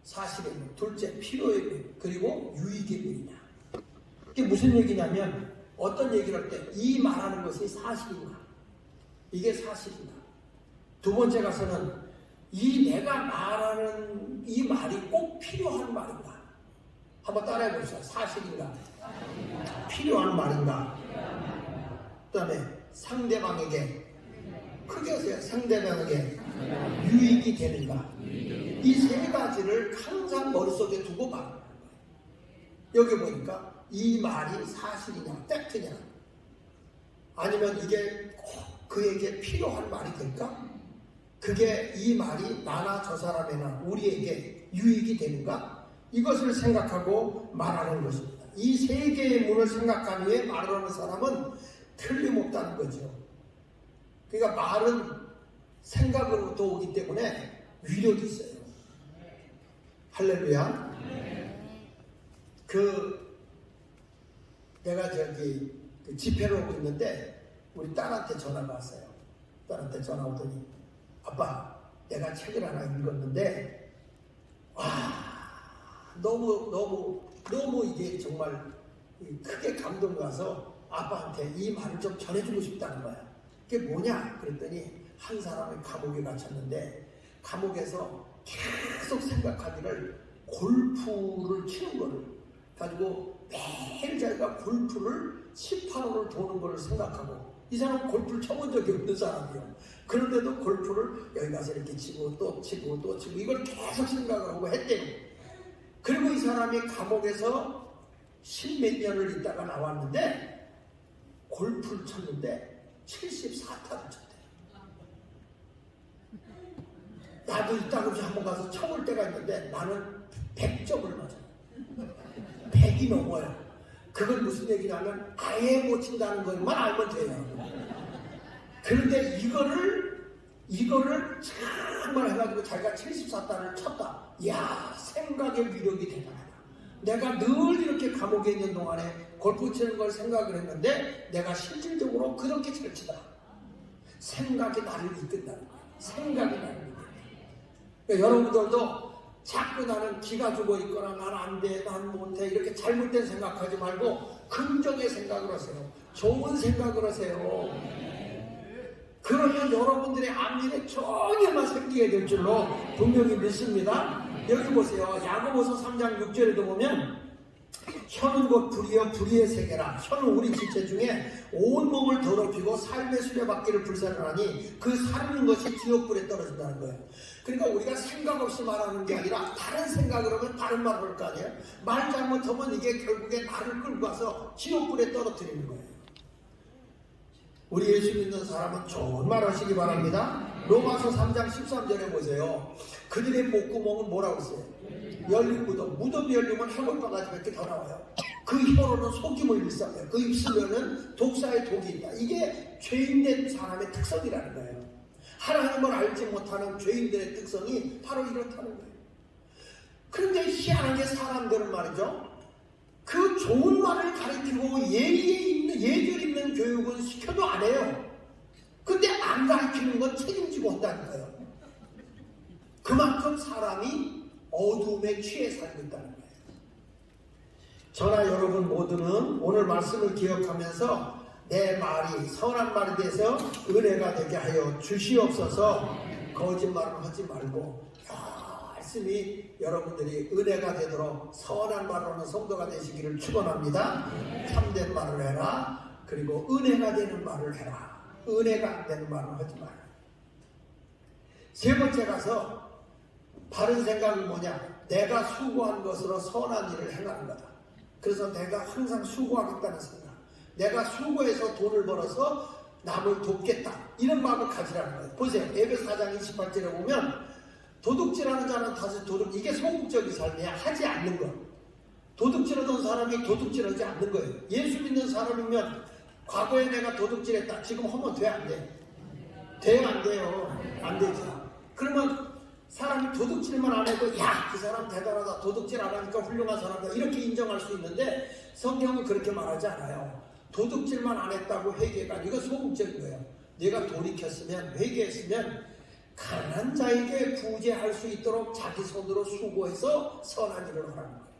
사실의 문. 둘째 필요의 문. 그리고 유익의 문이다. 이게 무슨 얘기냐면 어떤 얘기를 할 때 이 말하는 것이 사실인가? 이게 사실인가? 두 번째 가서는 이 내가 말하는 이 말이 꼭 필요한 말인가? 한번 따라해 보세요. 사실인가? 필요한 말인가? 그 다음에 상대방에게 크게 하세요. 상대방에게 유익이 되는가? 이 세 가지를 항상 머릿속에 두고 말하는 거예요. 여기 보니까 이 말이 사실이냐, 팩트냐, 아니면 이게 꼭 그에게 필요한 말이 될까? 그게 이 말이 나나 저 사람이나 우리에게 유익이 되는가? 이것을 생각하고 말하는 것입니다. 이 세 개의 문을 생각한 후에 말을 하는 사람은 틀림없다는 거죠. 그러니까 말은 생각으로부터 오기 때문에 위력이 있어요. 할렐루야. 내가 집회를 오고 있는데 우리 딸한테 전화가 왔어요. 딸한테 전화 오더니 아빠, 내가 책을 하나 읽었는데 너무 이게 정말 크게 감동 가서 아빠한테 이 말을 좀 전해주고 싶다는 거야. 그게 뭐냐? 그랬더니 한 사람이 감옥에 갇혔는데 감옥에서 계속 생각하기를 골프를 치는 거를 가지고 매일 자기가 골프를 18홀을 도는 거를 생각하고 이 사람은 골프를 쳐본 적이 없는 사람이에요. 그런데도 골프를 여기 가서 이렇게 치고 또 치고 또 치고 이걸 계속 생각을 하고 했대요. 그리고 이 사람이 감옥에서 10몇 년을 있다가 나왔는데 골프를 쳤는데 74타를 쳤대. 나도 이따가 한번 가서 쳐볼 때가 있는데 나는 100점을 맞아요. 100이 넘어요. 그건 무슨 얘기냐면 아예 못 친다는 것만 알면 돼요. 그런데 이거를 정말 해가지고 자기가 74단을 쳤다. 이야, 생각의 위력이 대단하다. 내가 늘 이렇게 감옥에 있는 동안에 골프 치는 걸 생각을 했는데 내가 실질적으로 그렇게 잘 치다. 생각이 나를 이끈다는 거야. 생각이 나를 이끈다. 그러니까 여러분들도 자꾸 나는 기가 죽어 있거나 난 안 돼, 난 못해 이렇게 잘못된 생각하지 말고 긍정의 생각을 하세요. 좋은 생각을 하세요. 그러면 여러분들의 앞일에 정의만 생기게 될 줄로 분명히 믿습니다. 여기 보세요. 야고보서 3장 6절에도 보면 혀는 곧 불이여 불의의 세계라. 혀는 우리 지체 중에 온몸을 더럽히고 삶의 수레바퀴를 불살하니 그 사르는 것이 지옥불에 떨어진다는 거예요. 그러니까 우리가 생각 없이 말하는 게 아니라 다른 생각을 하면 다른 말을 할 거 아니에요. 말 잘못하면 이게 결국에 나를 끌고 가서 지옥불에 떨어뜨리는 거예요. 우리 예수 믿는 사람은 좋은 말 하시기 바랍니다. 로마서 3장 13절에 보세요. 그들의 목구멍은 뭐라고 했어요? 열린 무덤. 무덤이 열리면 해골바가지밖에 더 나와요. 그 혀로는 속임을 일삼아요. 그 입술에는 독사의 독이 있다. 이게 죄인된 사람의 특성이라는 거예요. 하나님을 알지 못하는 죄인들의 특성이 바로 이렇다는 거예요. 그런데 희한하게 사람들은 말이죠. 그 좋은 말을 가르치고 예절 있는 교육은 시켜도 안 해요. 근데 안 가르치는 건 책임지고 한다는 거예요. 그만큼 사람이 어두움에 취해 살고 있다는 거예요. 저나 여러분 모두는 오늘 말씀을 기억하면서 내 말이 선한 말에 대해서 은혜가 되게 하여 주시옵소서. 거짓말을 하지 말고 말씀이 여러분들이 은혜가 되도록 선한 말을 하는 성도가 되시기를 축원합니다. 참된 말을 해라. 그리고 은혜가 되는 말을 해라. 은혜가 안 되는 말을 하지 마라. 세 번째 가서 바른 생각은 뭐냐? 내가 수고한 것으로 선한 일을 행하는 거다. 그래서 내가 항상 수고하겠다는 생각. 내가 수고해서 돈을 벌어서 남을 돕겠다. 이런 마음을 가지라는 거예요. 보세요. 에베소 4장 28절에 보면 도둑질하는 자는 다시 이게 소극적인 삶이야. 하지 않는 거. 도둑질하던 사람이 도둑질하지 않는 거예요. 예수 믿는 사람이면 과거에 내가 도둑질했다. 지금 하면 돼? 안 돼? 돼요? 안 돼요? 안 되죠. 그러면 사람이 도둑질만 안 해도 야, 그 사람 대단하다. 도둑질 안 하니까 훌륭한 사람이다. 이렇게 인정할 수 있는데 성경은 그렇게 말하지 않아요. 도둑질만 안 했다고 회개가 이거 소극적인 거예요. 내가 돌이켰으면 회개했으면 가난한 자에게 구제할 수 있도록 자기 손으로 수고해서 선한 일을 하라는 거예요.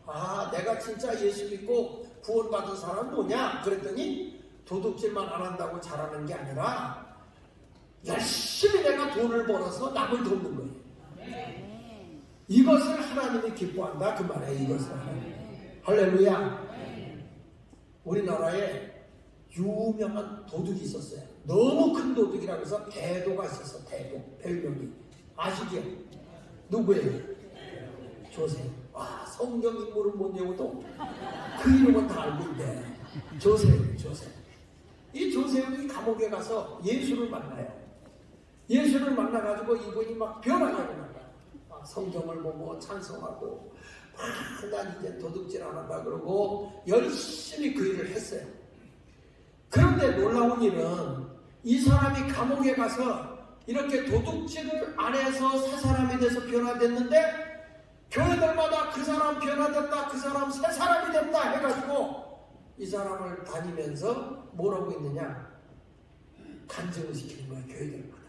아, 내가 진짜 예수 믿고 구원받은 사람 뭐냐? 그랬더니 도둑질만 안 한다고 잘하는 게 아니라 열심히 내가 돈을 벌어서 남을 돕는 거예요. 이것을 하나님이 기뻐한다 그 말이에요. 이것을 하나님. 할렐루야. 우리나라에 유명한 도둑이 있었어요. 너무 큰 도둑이라고 해서 대도가 있었어. 대도 별명이 아시죠? 누구예요? 조셉. 와, 성경 인물을 못 외워도 그 이름은 다 알고 있네. 조셉. 이 조셉이 감옥에 가서 예수를 만나요. 예수를 만나가지고 이분이 막 변화가 일어나요. 막 성경을 보고 찬송하고 난 이제 도둑질 안 한다 그러고 열심히 그 일을 했어요. 그런데 놀라운 일은 이 사람이 감옥에 가서 이렇게 도둑질을 안 해서 새 사람이 돼서 변화됐는데 교회들마다 그 사람 변화됐다, 그 사람 새 사람이 됐다 해가지고 이 사람을 다니면서 뭐라고 했느냐? 간증을 시키는 거예요. 교회들마다.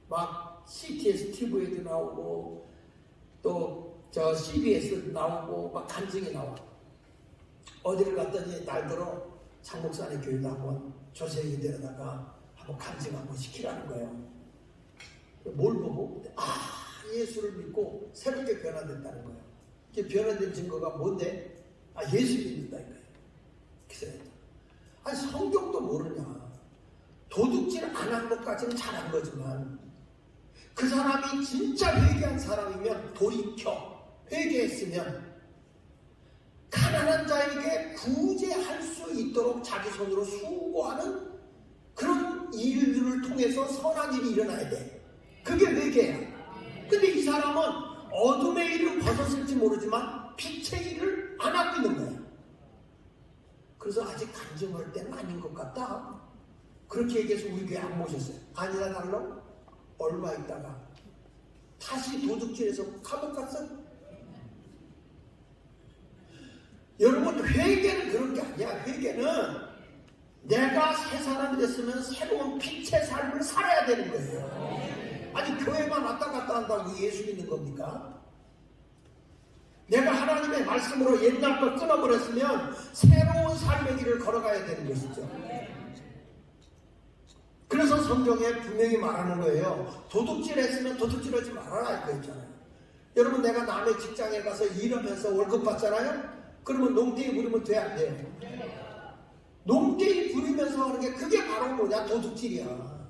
막 CTS TV에도 나오고 또 저 CBS 나오고 막 간증이 나와. 어디를 갔더니 날들어 장목산의 교회도 한번 조세희 데려다가 한번 간증 한번 시키라는 거예요. 뭘 보고? 예수를 믿고 새롭게 변화된다는 거예요. 이게 변화된 증거가 뭔데? 예수 믿는다 이거예요. 그래서 아니 성경도 모르냐? 도둑질 안 한 것까지는 잘한 거지만 그 사람이 진짜 회개한 사람이면 돌이켜 회개했으면 가난한 자에게 구제할 수 있도록 자기 손으로 수고하는 그런 일들을 통해서 선한 일이 일어나야 돼. 그게 회개야. 근데 이 사람은 어둠의 일을 벗었을지 모르지만 빛의 일을 안 하고 있는 거야. 그래서 아직 간증할 때는 아닌 것 같다. 그렇게 얘기해서 우리 교회 안 모셨어요. 아니라 달러 얼마 있다가 다시 도둑질해서 감옥 갔어. 여러분 회개는 그런 게 아니야. 회개는 내가 새 사람이 됐으면 새로운 빛의 삶을 살아야 되는 거예요. 아니 교회만 왔다 갔다 한다고 예수 믿는 겁니까? 내가 하나님의 말씀으로 옛날 걸 끊어버렸으면 새로운 삶의 길을 걸어가야 되는 것이죠. 그래서 성경에 분명히 말하는 거예요. 도둑질 했으면 도둑질하지 말아라 이거 있잖아요. 여러분 내가 남의 직장에 가서 일하면서 월급 받잖아요. 그러면 농땡이 부리면 돼 안 돼요? 농땡이 부리면서 하는 게 그게 바로 뭐냐? 도둑질이야.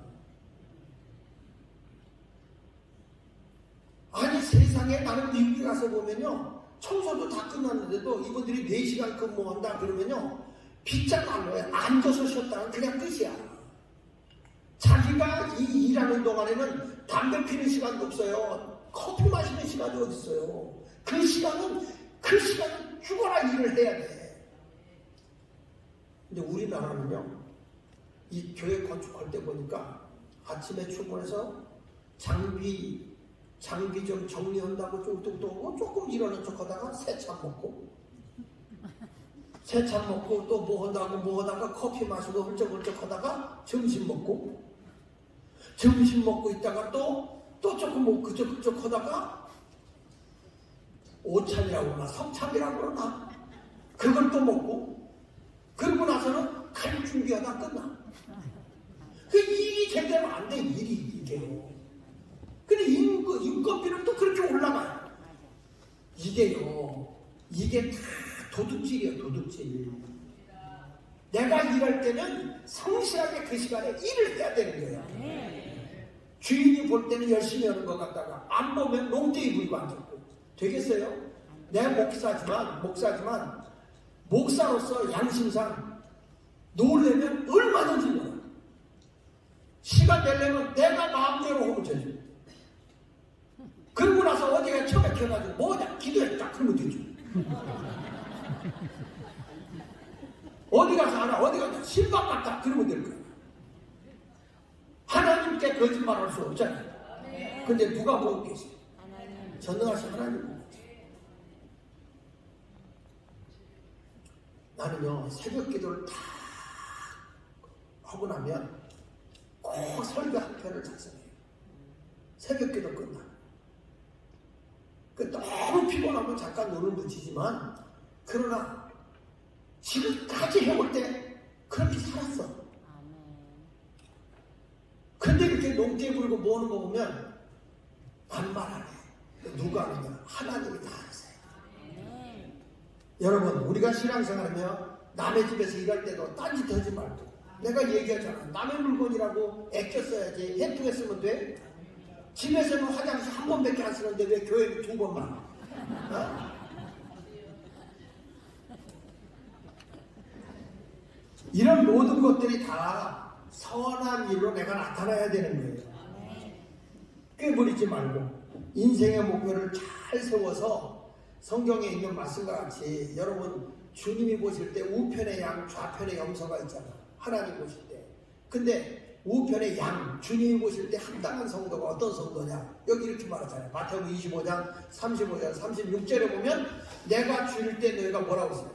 아니 세상에 나는 미국에 가서 보면요 청소도 다 끝났는데도 이분들이 4시간 근무한다 그러면요 빗장 안 거야. 앉아서 쉬었다는 그냥 끝이야. 자기가 이 일하는 동안에는 담배 피는 시간도 없어요. 커피 마시는 시간이 어디 있어요. 그 시간은 죽어라 일을 해야 돼. 근데 우리나라는요 이 교회 건축할 때 보니까 아침에 출근해서 장비 좀 정리한다고 뚱뚱뚱 조금 일어난 척 하다가 새참 먹고 또 뭐 한다고 뭐 하다가 커피 마시고 훌쩍훌쩍 하다가 점심 먹고 있다가 또 조금 뭐 그쪽 하다가 오참이라고 그러나 성참이라고 그러나 그걸 또 먹고 그러고 나서는 갈 준비하다 끝나. 그 일이 제대로 안 돼. 일이 이게요. 근데 인건비는 또 그렇게 올라가요. 이게 다 도둑질이에요. 도둑질. 내가 일할 때는 성실하게 그 시간에 일을 해야 되는 거예요. 주인이 볼 때는 열심히 하는 것 같다가 안 보면 롱테이 부리고 앉았고 되겠어요? 내가 목사지만 목사로서 양심상 놀려면 얼마든지 놀아. 시간 내려면 내가 마음대로 하면 되죠. 그러고 나서 어디가 처박혀가지고 뭐냐 기도했다 그러면 되죠. 어디 가서 하나 어디 가서 신방 갔다 그러면 될 거야. 하나님께 거짓말할 수 없잖아요. 근데 누가 보고 계세요? 전능하신 하나님 보고 계세요. 나는요 새벽 기도를 다 하고 나면 꼭 설교 한 편을 작성해요. 새벽 기도 끝나. 너무 피곤하면 잠깐 눈을 붙이지만 그러나 지금까지 해올 때 그렇게 살았어. 근데 이렇게 농띠 부리고 모으는 거 보면 반말 안 해. 누가 하느냐? 하나님이 다 하세요. 여러분 우리가 신앙생활하면 남의 집에서 일할 때도 딴짓 하지 말고 내가 얘기하잖아. 남의 물건이라고 애껴 써야지. 예쁘게 쓰면 돼? 집에서는 화장실 한 번밖에 안 쓰는데 왜 교회는 두 번만? 어? 이런 모든 것들이 다 선한 일로 내가 나타나야 되는 거예요. 꾀부리지 말고 인생의 목표를 잘 세워서 성경에 있는 말씀과 같이 여러분 주님이 보실 때 우편의 양 좌편의 염소가 있잖아. 하나님 보실 때. 근데 우편의 양 주님이 보실 때 합당한 성도가 어떤 성도냐? 여기 이렇게 말하잖아요. 마태복음 25장 35절 36절에 보면 내가 줄일 때 너희가 뭐라고 써요?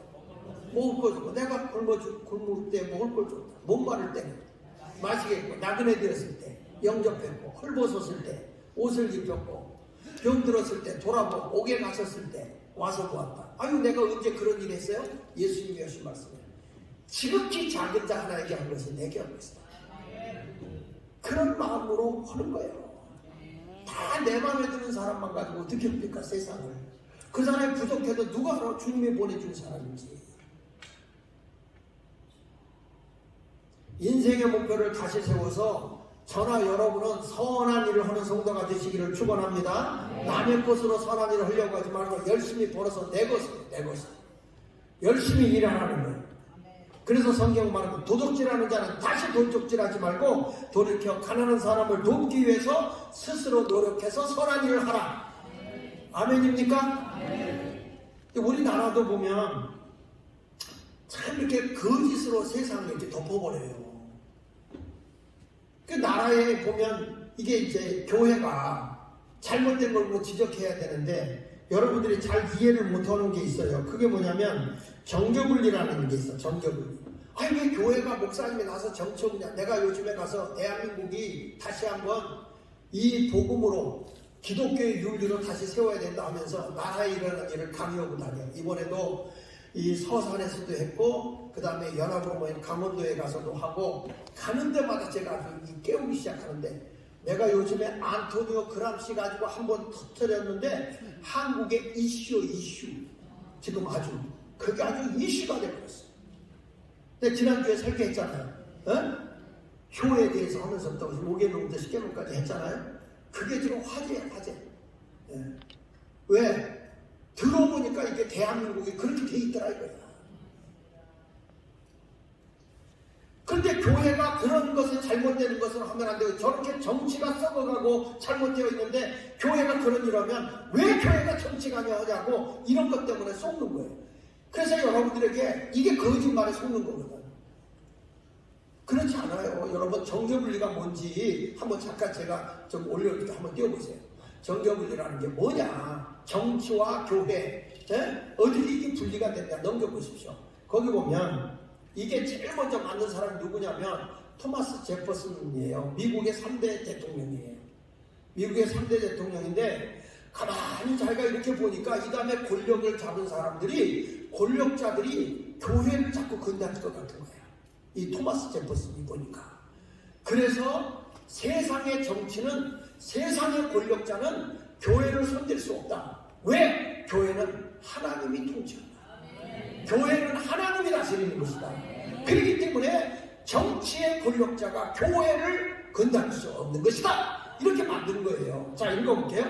먹을 거 주고 내가 굶을 때 먹을 걸 줬다. 목마를 때는 마시겠고 나그네 되었을 때 영접했고 헐벗었을 때 옷을 입혔고 병 들었을 때 돌아보고 옥에 갔었을 때 와서 보았다. 아유 내가 언제 그런 일 했어요? 예수님이 하신 말씀이에요. 지극히 작은 자 하나에게 한 것이 내게 한 것이다. 그런 마음으로 하는 거예요. 다 내 마음에 드는 사람만 가지고 어떻게 합니까 세상을. 그 사람이 부족해도 누가 알아 주님이 보내준 사람인지. 인생의 목표를 다시 세워서 저나 여러분은 선한 일을 하는 성도가 되시기를 축원합니다. 남의 것으로 선한 일을 하려고 하지 말고 열심히 벌어서 내 것을 열심히 일하라는 거예요. 그래서 성경 말하고 도둑질하는 자는 다시 도둑질하지 말고 돌이켜 가난한 사람을 돕기 위해서 스스로 노력해서 선한 일을 하라. 아멘입니까? 우리나라도 보면 참 이렇게 거짓으로 세상을 이렇게 덮어버려요. 그 나라에 보면 이게 이제 교회가 잘못된 걸 뭐 지적해야 되는데 여러분들이 잘 이해를 못하는 게 있어요. 그게 뭐냐면 정교분리라는 게 있어. 정교분리. 아니 왜 교회가 목사님이 나서 정치하냐. 내가 요즘에 가서 대한민국이 다시 한번 이 복음으로 기독교의 윤리로 다시 세워야 된다 하면서 나라에 일어나는 일을 강요하고 다녀. 이번에도 이 서산에서도 했고 그 다음에 연합으로 모인 강원도에 가서도 하고 가는 데마다 제가 아주 깨우기 시작하는데 내가 요즘에 안토니오 그람시 가지고 한번 터뜨렸는데 한국의 이슈 지금 아주 그게 아주 이슈가 되어버렸어요. 근데 지난주에 설교했잖아요. 효에 대해서 하면서부터 오개농부터 십계명까지 했잖아요. 그게 지금 화제야 화제. 왜? 들어보니까 이게 대한민국이 그렇게 돼 있더라 이거야. 근데 교회가 그런 것을 잘못되는 것을 하면 안 되고 저렇게 정치가 썩어가고 잘못되어 있는데 교회가 그런 일 하면 왜 교회가 정치가 하냐고 이런 것 때문에 속는 거예요. 그래서 여러분들에게 이게 거짓말에 속는 거거든. 그렇지 않아요. 여러분 정교분리가 뭔지 한번 잠깐 제가 좀 올려드릴게요. 한번 띄워보세요. 정교분리라는 게 뭐냐. 정치와 교회 어떻게 이게 분리가 됐냐 넘겨보십시오. 거기 보면 이게 제일 먼저 만든 사람이 누구냐면 토마스 제퍼슨이에요. 미국의 3대 대통령이에요. 미국의 3대 대통령인데 가만히 자기가 이렇게 보니까 이 다음에 권력을 잡은 사람들이 권력자들이 교회를 자꾸 건드릴 것 같은 거예요. 이 토마스 제퍼슨이 보니까. 그래서 세상의 정치는 세상의 권력자는 교회를 손댈 수 없다. 왜? 교회는 하나님이 통치한다. 교회는 하나님이 다스리는 것이다. 그렇기 때문에 정치의 권력자가 교회를 건드릴 수 없는 것이다. 이렇게 만든 거예요. 자, 읽어볼게요.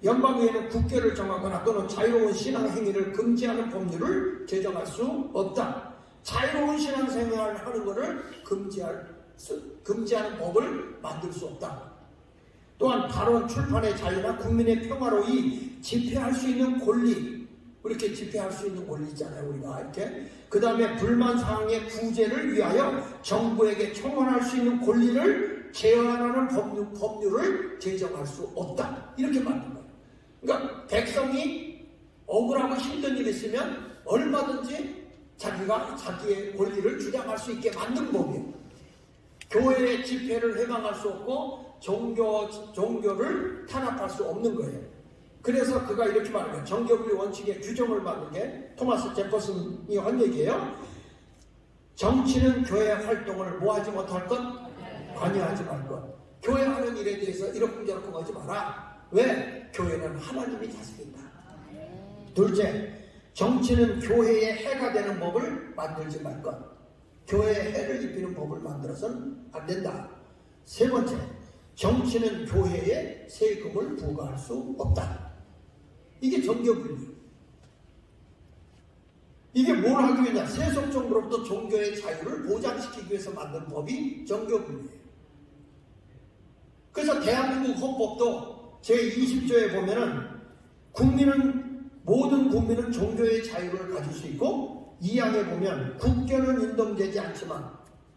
연방의회는 국교를 정하거나 또는 자유로운 신앙 행위를 금지하는 법률을 제정할 수 없다. 자유로운 신앙 생활을 하는 것을 금지하는 법을 만들 수 없다. 또한 발언, 출판의 자유나 국민의 평화로이 집회할 수 있는 권리, 이렇게 집회할 수 있는 권리 있잖아요, 우리가 이렇게. 그 다음에 불만 사항의 구제를 위하여 정부에게 청원할 수 있는 권리를 제한하는 법률을 제정할 수 없다. 이렇게 만든 거예요. 그러니까 백성이 억울하고 힘든 일이 있으면 얼마든지 자기가 자기의 권리를 주장할 수 있게 만든 법이에요. 교회의 집회를 해방할 수 없고 종교를 탄압할 수 없는 거예요. 그래서 그가 이렇게 말한 거예요. 정교분리 원칙의 규정을 만든 게 토마스 제퍼슨이 한 얘기예요. 정치는 교회 활동을 뭐하지 못할 것? 관여하지 말 것. 교회 하는 일에 대해서 이러쿵저러쿵 하지 마라. 왜? 교회는 하나님이 다스린다. 둘째, 정치는 교회에 해가 되는 법을 만들지 말 것. 교회에 해를 입히는 법을 만들어서는 안 된다. 세 번째, 정치는 교회에 세금을 부과할 수 없다. 이게 정교분리. 이게 뭘 하기 위해냐? 세속 정부로부터 종교의 자유를 보장시키기 위해서 만든 법이 정교분리예요. 그래서 대한민국 헌법도 제20조에 보면은 모든 국민은 종교의 자유를 가질 수 있고, 2항에 보면 국교는 인정되지 않지만,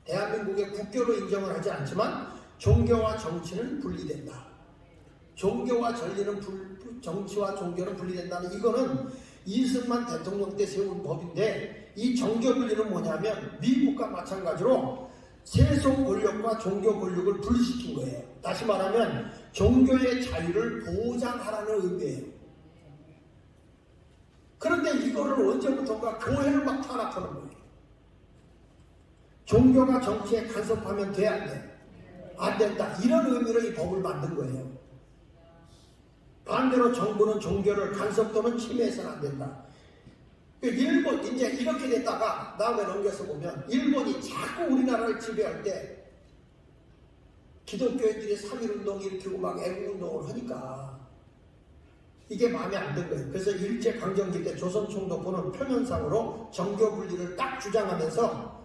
대한민국의 국교로 인정을 하지 않지만 종교와 정치는 분리된다. 종교와 정치와 종교는 분리된다는, 이거는 이승만 대통령 때 세운 법인데, 이 정교 분리는 뭐냐면 미국과 마찬가지로 세속 권력과 종교 권력을 분리시킨 거예요. 다시 말하면 종교의 자유를 보장하라는 의미예요. 그런데 이거를 언제부턴가 교회를 막 탄압하는 거예요. 종교가 정치에 간섭하면 돼, 안 돼? 안 된다. 이런 의미로 이 법을 만든 거예요. 반대로 정부는 종교를 간섭 또는 침해해서는 안 된다. 일본, 이제 이렇게 됐다가 다음에 넘겨서 보면, 일본이 자꾸 우리나라를 지배할 때 기독교인들이 3.1운동 일으키고 막 애국운동을 하니까 이게 마음에 안 든 거예요. 그래서 일제강점기 때 조선총독부는 표면상으로 정교분리를 딱 주장하면서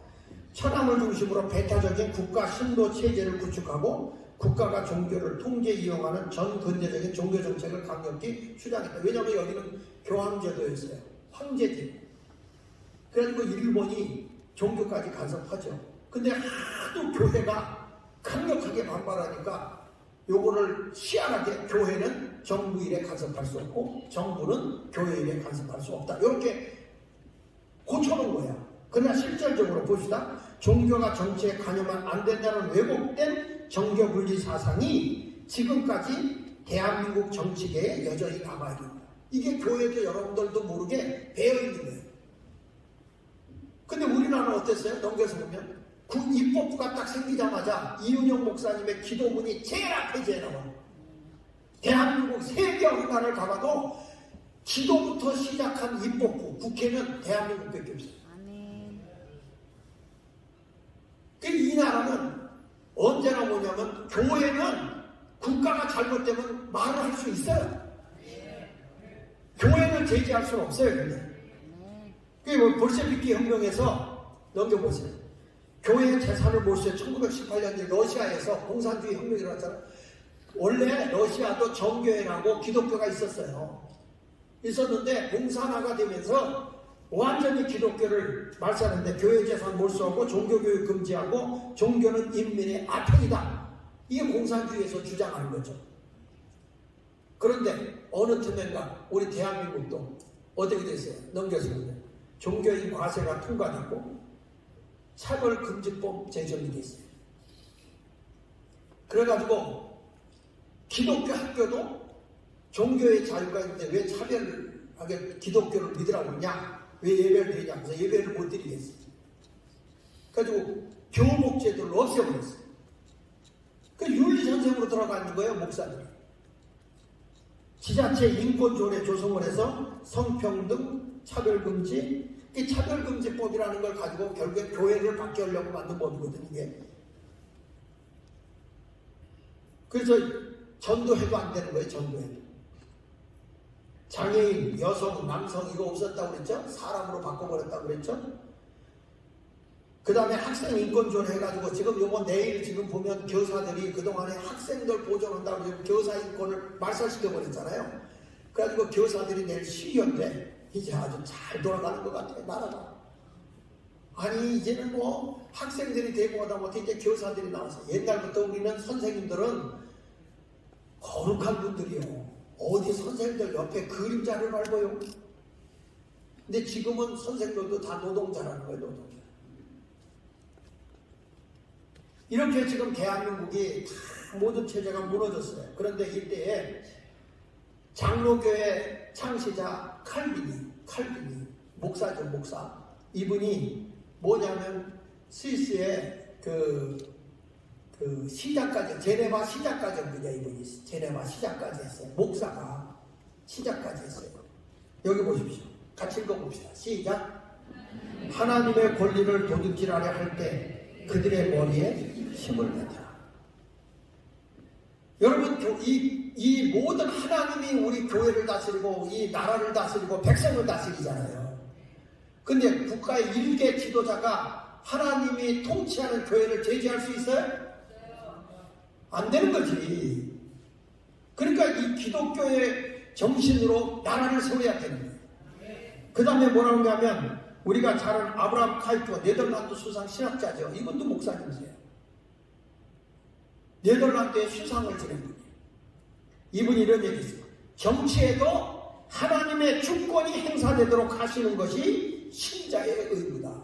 천황을 중심으로 배타적인 국가 신도 체제를 구축하고 국가가 종교를 통제 이용하는 전 근대적인 종교 정책을 강력히 주장했다. 왜냐하면 여기는 교황제도였어요. 황제제. 그래가지고 일본이 종교까지 간섭하죠. 근데 하도 교회가 강력하게 반발하니까 요거를 희한하게 교회는 정부 일에 간섭할 수 없고 정부는 교회 일에 간섭할 수 없다. 이렇게 고쳐놓은 거야. 그러나 실질적으로 봅시다. 종교가 정치에 관여만 안 된다는 왜곡된 정교분리 사상이 지금까지 대한민국 정치계에 여전히 남아있는 거예요. 이게 교회도 여러분들도 모르게 배어있는 거예요. 근데 우리나라는 어땠어요? 넘겨서 보면 입법부가 딱 생기자마자 이윤영 목사님의 기도문이 제일 앞에 제일 나와요. 대한민국 세계 어느 나라를 가봐도 기도부터 시작한 입법부, 국회는 대한민국밖에 없어요. 이 나라는 언제나 뭐냐면 교회는 국가가 잘못되면 말을 할 수 있어요. 교회를 제지할 수는 없어요. 근데 그게 뭐 볼셰비키 혁명에서 넘겨보세요. 교회의 재산을 몰수해 1918년에 러시아에서 공산주의 혁명이 일어났잖아요. 원래 러시아도 정교회라고 기독교가 있었는데 공산화가 되면서 완전히 기독교를 말살하는데 교회 재산 몰수하고 종교교육 금지하고 종교는 인민의 아편이다. 이게 공산주의에서 주장하는 거죠. 그런데 어느 틈엔가 우리 대한민국도 어떻게 됐어요? 넘겨서 보면 종교인 과세가 통과됐고 차별금지법 제정이 됐어요. 그래가지고 기독교 학교도 종교의 자유가 있는데 왜 차별하게 기독교를 믿으라고 그러냐? 왜 예배를 드리냐? 그래서 예배를 못 드리겠어요. 그래가지고 교목제도를 없애버렸어요. 그 윤리선생으로 들어가 있는 거예요, 목사들이. 지자체 인권조례 조성을 해서 성평등, 차별금지, 이 차별금지법이라는 걸 가지고 결국에 교회를 바뀌려고 만든 법이거든요, 이게. 그래서 전도해도 안 되는 거예요, 전도해도. 장애인, 여성, 남성 이거 없었다고 그랬죠? 사람으로 바꿔버렸다고 그랬죠? 그 다음에 학생 인권존 해가지고 지금 요번 내일 지금 보면 교사들이 그동안에 학생들 보존한다고 지금 교사 인권을 말살시켜버렸잖아요. 그래가지고 교사들이 내일 시위인데 이제 아주 잘 돌아가는 것 같아요, 나라가. 아니 이제는 뭐 학생들이 되고 하다 못해 이제 교사들이 나와서 옛날부터 우리는 선생님들은 거룩한 분들이요. 어디 선생님들 옆에 그림자를 밟아요. 근데 지금은 선생님들도 다 노동자라는 거예요, 노동자. 이렇게 지금 대한민국이 다 모든 체제가 무너졌어요. 그런데 이때에 장로교회 창시자 칼빈이 목사죠, 목사. 이분이 뭐냐면 스위스의 그 시작까지 제네바 시작까지 옵니다. 이분이 제네바 시작까지 했어요. 목사가 시작까지 했어요. 여기 보십시오. 같이 읽어봅시다. 시작. 하나님의 권리를 도둑질하려 할 때 그들의 머리에 힘을 내더라. 여러분 이 모든 하나님이 우리 교회를 다스리고 이 나라를 다스리고 백성을 다스리잖아요. 근데 국가의 일개 지도자가 하나님이 통치하는 교회를 제지할 수 있어요? 안 되는 거지. 그러니까 이 기독교의 정신으로 나라를 세워야 되는 거예요. 그 다음에 뭐라고 하냐면 우리가 잘 아는 아브라함 카이프 네덜란드 수상 신학자죠. 이분도 목사님이세요. 네덜란드의 수상을 지낸 분이에요. 이분이 이런 얘기 했어요. 정치에도 하나님의 주권이 행사되도록 하시는 것이 신자의 의무다.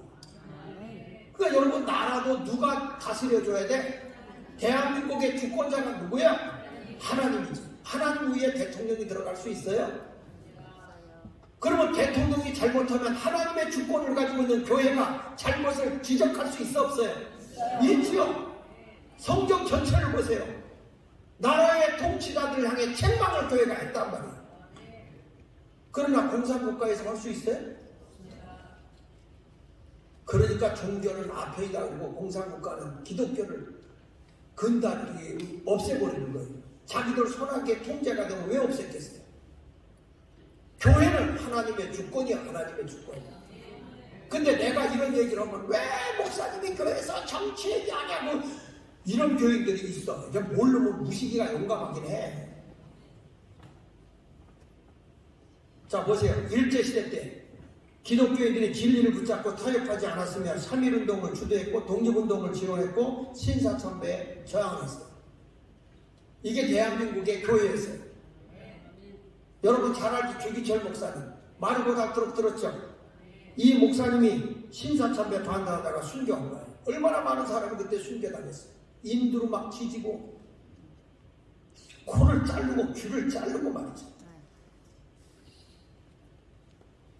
그러니까 여러분 나라도 누가 다스려줘야 돼? 대한민국의 주권자가 누구야? 하나님이지. 하나님 위에 대통령이 들어갈 수 있어요? 그러면 대통령이 잘못하면 하나님의 주권을 가지고 있는 교회가 잘못을 지적할 수 있어 없어요? 있지요. 성경 전체를 보세요. 나라의 통치자들을 향해 책망을 교회가 했단 말이에요. 그러나 공산국가에서 할 수 있어요? 그러니까 종교는 앞에 있다 그러고 공산국가는 기독교를 근다리 없애버리는 거예요. 자기들 손아귀에 통제가 되면 왜 없앴겠어요? 교회는 하나님의 주권이야, 하나님의 주권이야. 근데 내가 이런 얘기를 하면 왜 목사님이 교회에서 정치 얘기하냐고 이런 교인들이 있어. 이제 모르면 무시기가 용감하긴 해. 자 보세요. 일제시대 때 기독교인들이 진리를 붙잡고 타협하지 않았으며 3.1운동을 주도했고 독립운동을 지원했고 신사참배에 저항했어요. 이게 대한민국의 교회였어요. 여러분 잘 알지? 주기철 목사님 말보다 들었죠? 이 목사님이 신사참배 반대하다가 순교한 거예요. 얼마나 많은 사람이 그때 순교당했어요. 인두로 막 지지고 코를 자르고 귀를 자르고 말이죠.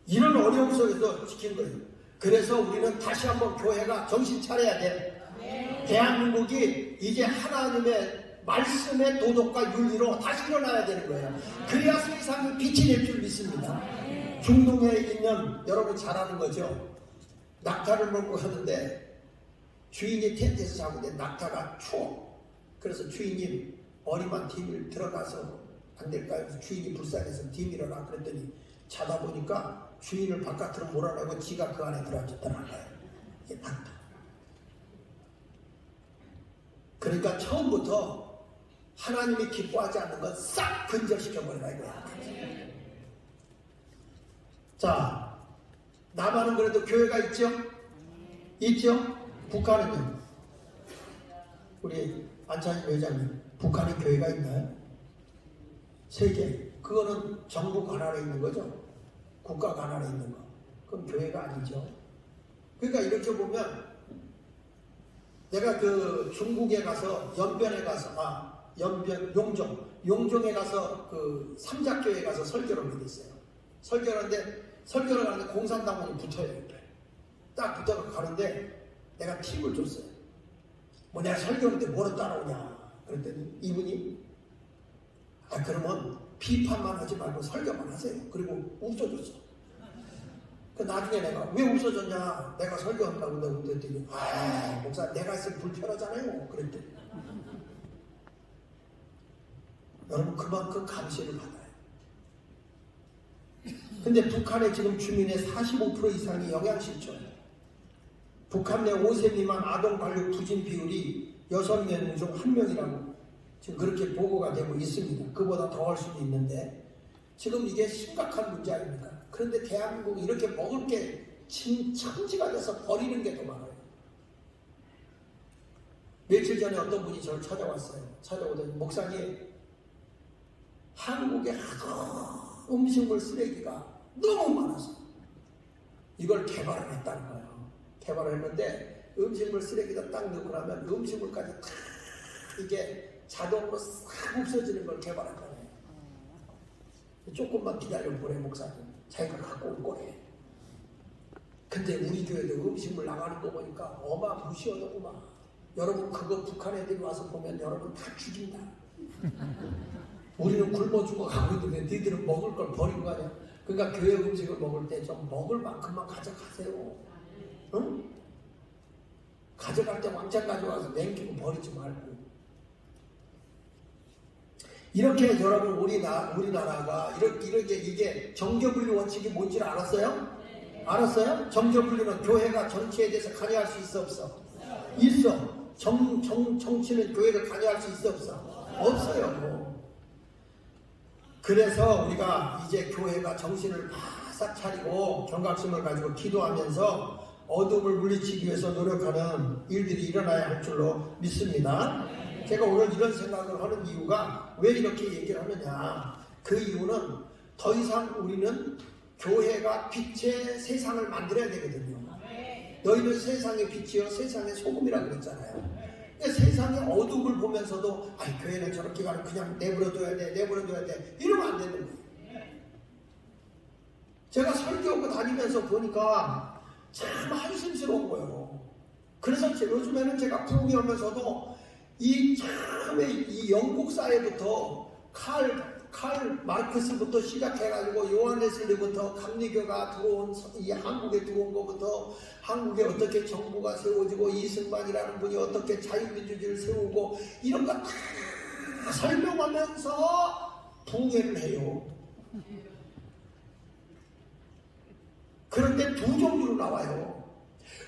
이런 어려움 속에서 지킨 거예요. 그래서 우리는 다시 한번 교회가 정신 차려야 돼. 대한민국이 이제 하나님의 말씀의 도덕과 윤리로 다시 일어나야 되는 거예요. 그래야 세상이 빛이 될 줄 믿습니다. 중동에 있는 여러분 잘 아는 거죠. 낙타를 먹고 하는데 주인이 텐트에서 자고 있는데 낙타가 추워. 그래서 주인님 머리만 디밀 들어가서 안 될까요? 그래서 주인이 불쌍해서 디밀어라 그랬더니 자다 보니까 주인을 바깥으로 몰아내고 지가 그 안에 들어앉았다는 거예요. 이게 낙타. 그러니까 처음부터 하나님이 기뻐하지 않는 건 싹 근절시켜버리라 이거야. 자, 남한은 그래도 교회가 있죠? 있죠? 북한은요? 우리 안찬희 회장님, 북한에 교회가 있나요? 세계. 그거는 정부 관할에 있는 거죠? 국가 관할에 있는 거. 그건 교회가 아니죠. 그러니까 이렇게 보면 내가 그 중국에 가서 연변에 가서 용종에 가서 그 삼작교에 가서 설교를 하게 됐어요. 설교를 하는데 공산당원이 붙어요. 옆에. 딱 붙어서 가는데 내가 팁을 줬어요. 뭐 내가 설교하는데 뭐로 따라오냐. 그랬더니 이분이 그러면 비판만 하지 말고 설교만 하세요. 그리고 웃어줬어. 그 나중에 내가 왜 없어졌냐? 내가 설교한다고 내가 그랬더니 목사 내가 있으면 불편하잖아요. 그랬더니 여러분 그만큼 감시를 받아요. 근데 북한의 지금 주민의 45% 이상이 영양실조예요. 북한 내 5세 미만 아동 발육 부진 비율이 6명 중 1명이라고 지금 그렇게 보고가 되고 있습니다. 그보다 더 할 수도 있는데 지금 이게 심각한 문제 아닙니까? 그런데 대한민국이 이렇게 먹을 게 천지가 돼서 버리는 게 더 많아요. 며칠 전에 어떤 분이 저를 찾아왔어요. 찾아오더니 목사님, 한국에 하도 음식물 쓰레기가 너무 많아서 이걸 개발을 했다는 거예요. 개발을 했는데 음식물 쓰레기다 딱 넣고 나면 음식물까지 다 이게 자동으로 싹 없어지는 걸 개발한 거예요. 조금만 기다려 보래 목사님. 자기가 갖고 올 거래. 근데 우리 교회도 음식물 나가는 거 보니까 어마무시하더구만. 여러분 그거 북한 애들이 와서 보면 여러분 다 죽인다. 우리는 굶어 죽어가고 있는데 너희들은 먹을 걸 버리고 가냐. 그러니까 교회 음식을 먹을 때 좀 먹을 만큼만 가져가세요. 응? 가져갈 때 왕창 가져와서 남기고 버리지 말고. 이렇게 여러분 우리나라가 이렇게 이게 정교분리 원칙이 뭔지를 알았어요? 알았어요? 정교분리는 교회가 정치에 대해서 관여할 수 있어 없어? 있어. 정치는 교회를 관여할 수 있어 없어? 없어요. 그래서 우리가 이제 교회가 정신을 바싹 차리고 경각심을 가지고 기도하면서 어둠을 물리치기 위해서 노력하는 일들이 일어나야 할 줄로 믿습니다. 제가 오늘 이런 생각을 하는 이유가 왜 이렇게 얘기를 하느냐. 그 이유는 더 이상 우리는 교회가 빛의 세상을 만들어야 되거든요. 너희는 세상의 빛이요 세상의 소금이라고 그랬잖아요. 그러니까 세상의 어둠을 보면서도 교회는 저렇게 가면 그냥 내버려둬야 돼 이러면 안 되는 거예요. 제가 설교하고 다니면서 보니까 참 한심스러운 거예요. 그래서 요즘에는 제가 부흥하면서도 이 영국 사회부터 칼 마르크스부터 시작해가지고 요한 웨슬리부터 감리교가 들어온 이 한국에 들어온 것부터 한국에 어떻게 정부가 세워지고 이승만이라는 분이 어떻게 자유민주주의를 세우고 이런 거 다 설명하면서 부흥회를 해요. 그런데 두 종류로 나와요.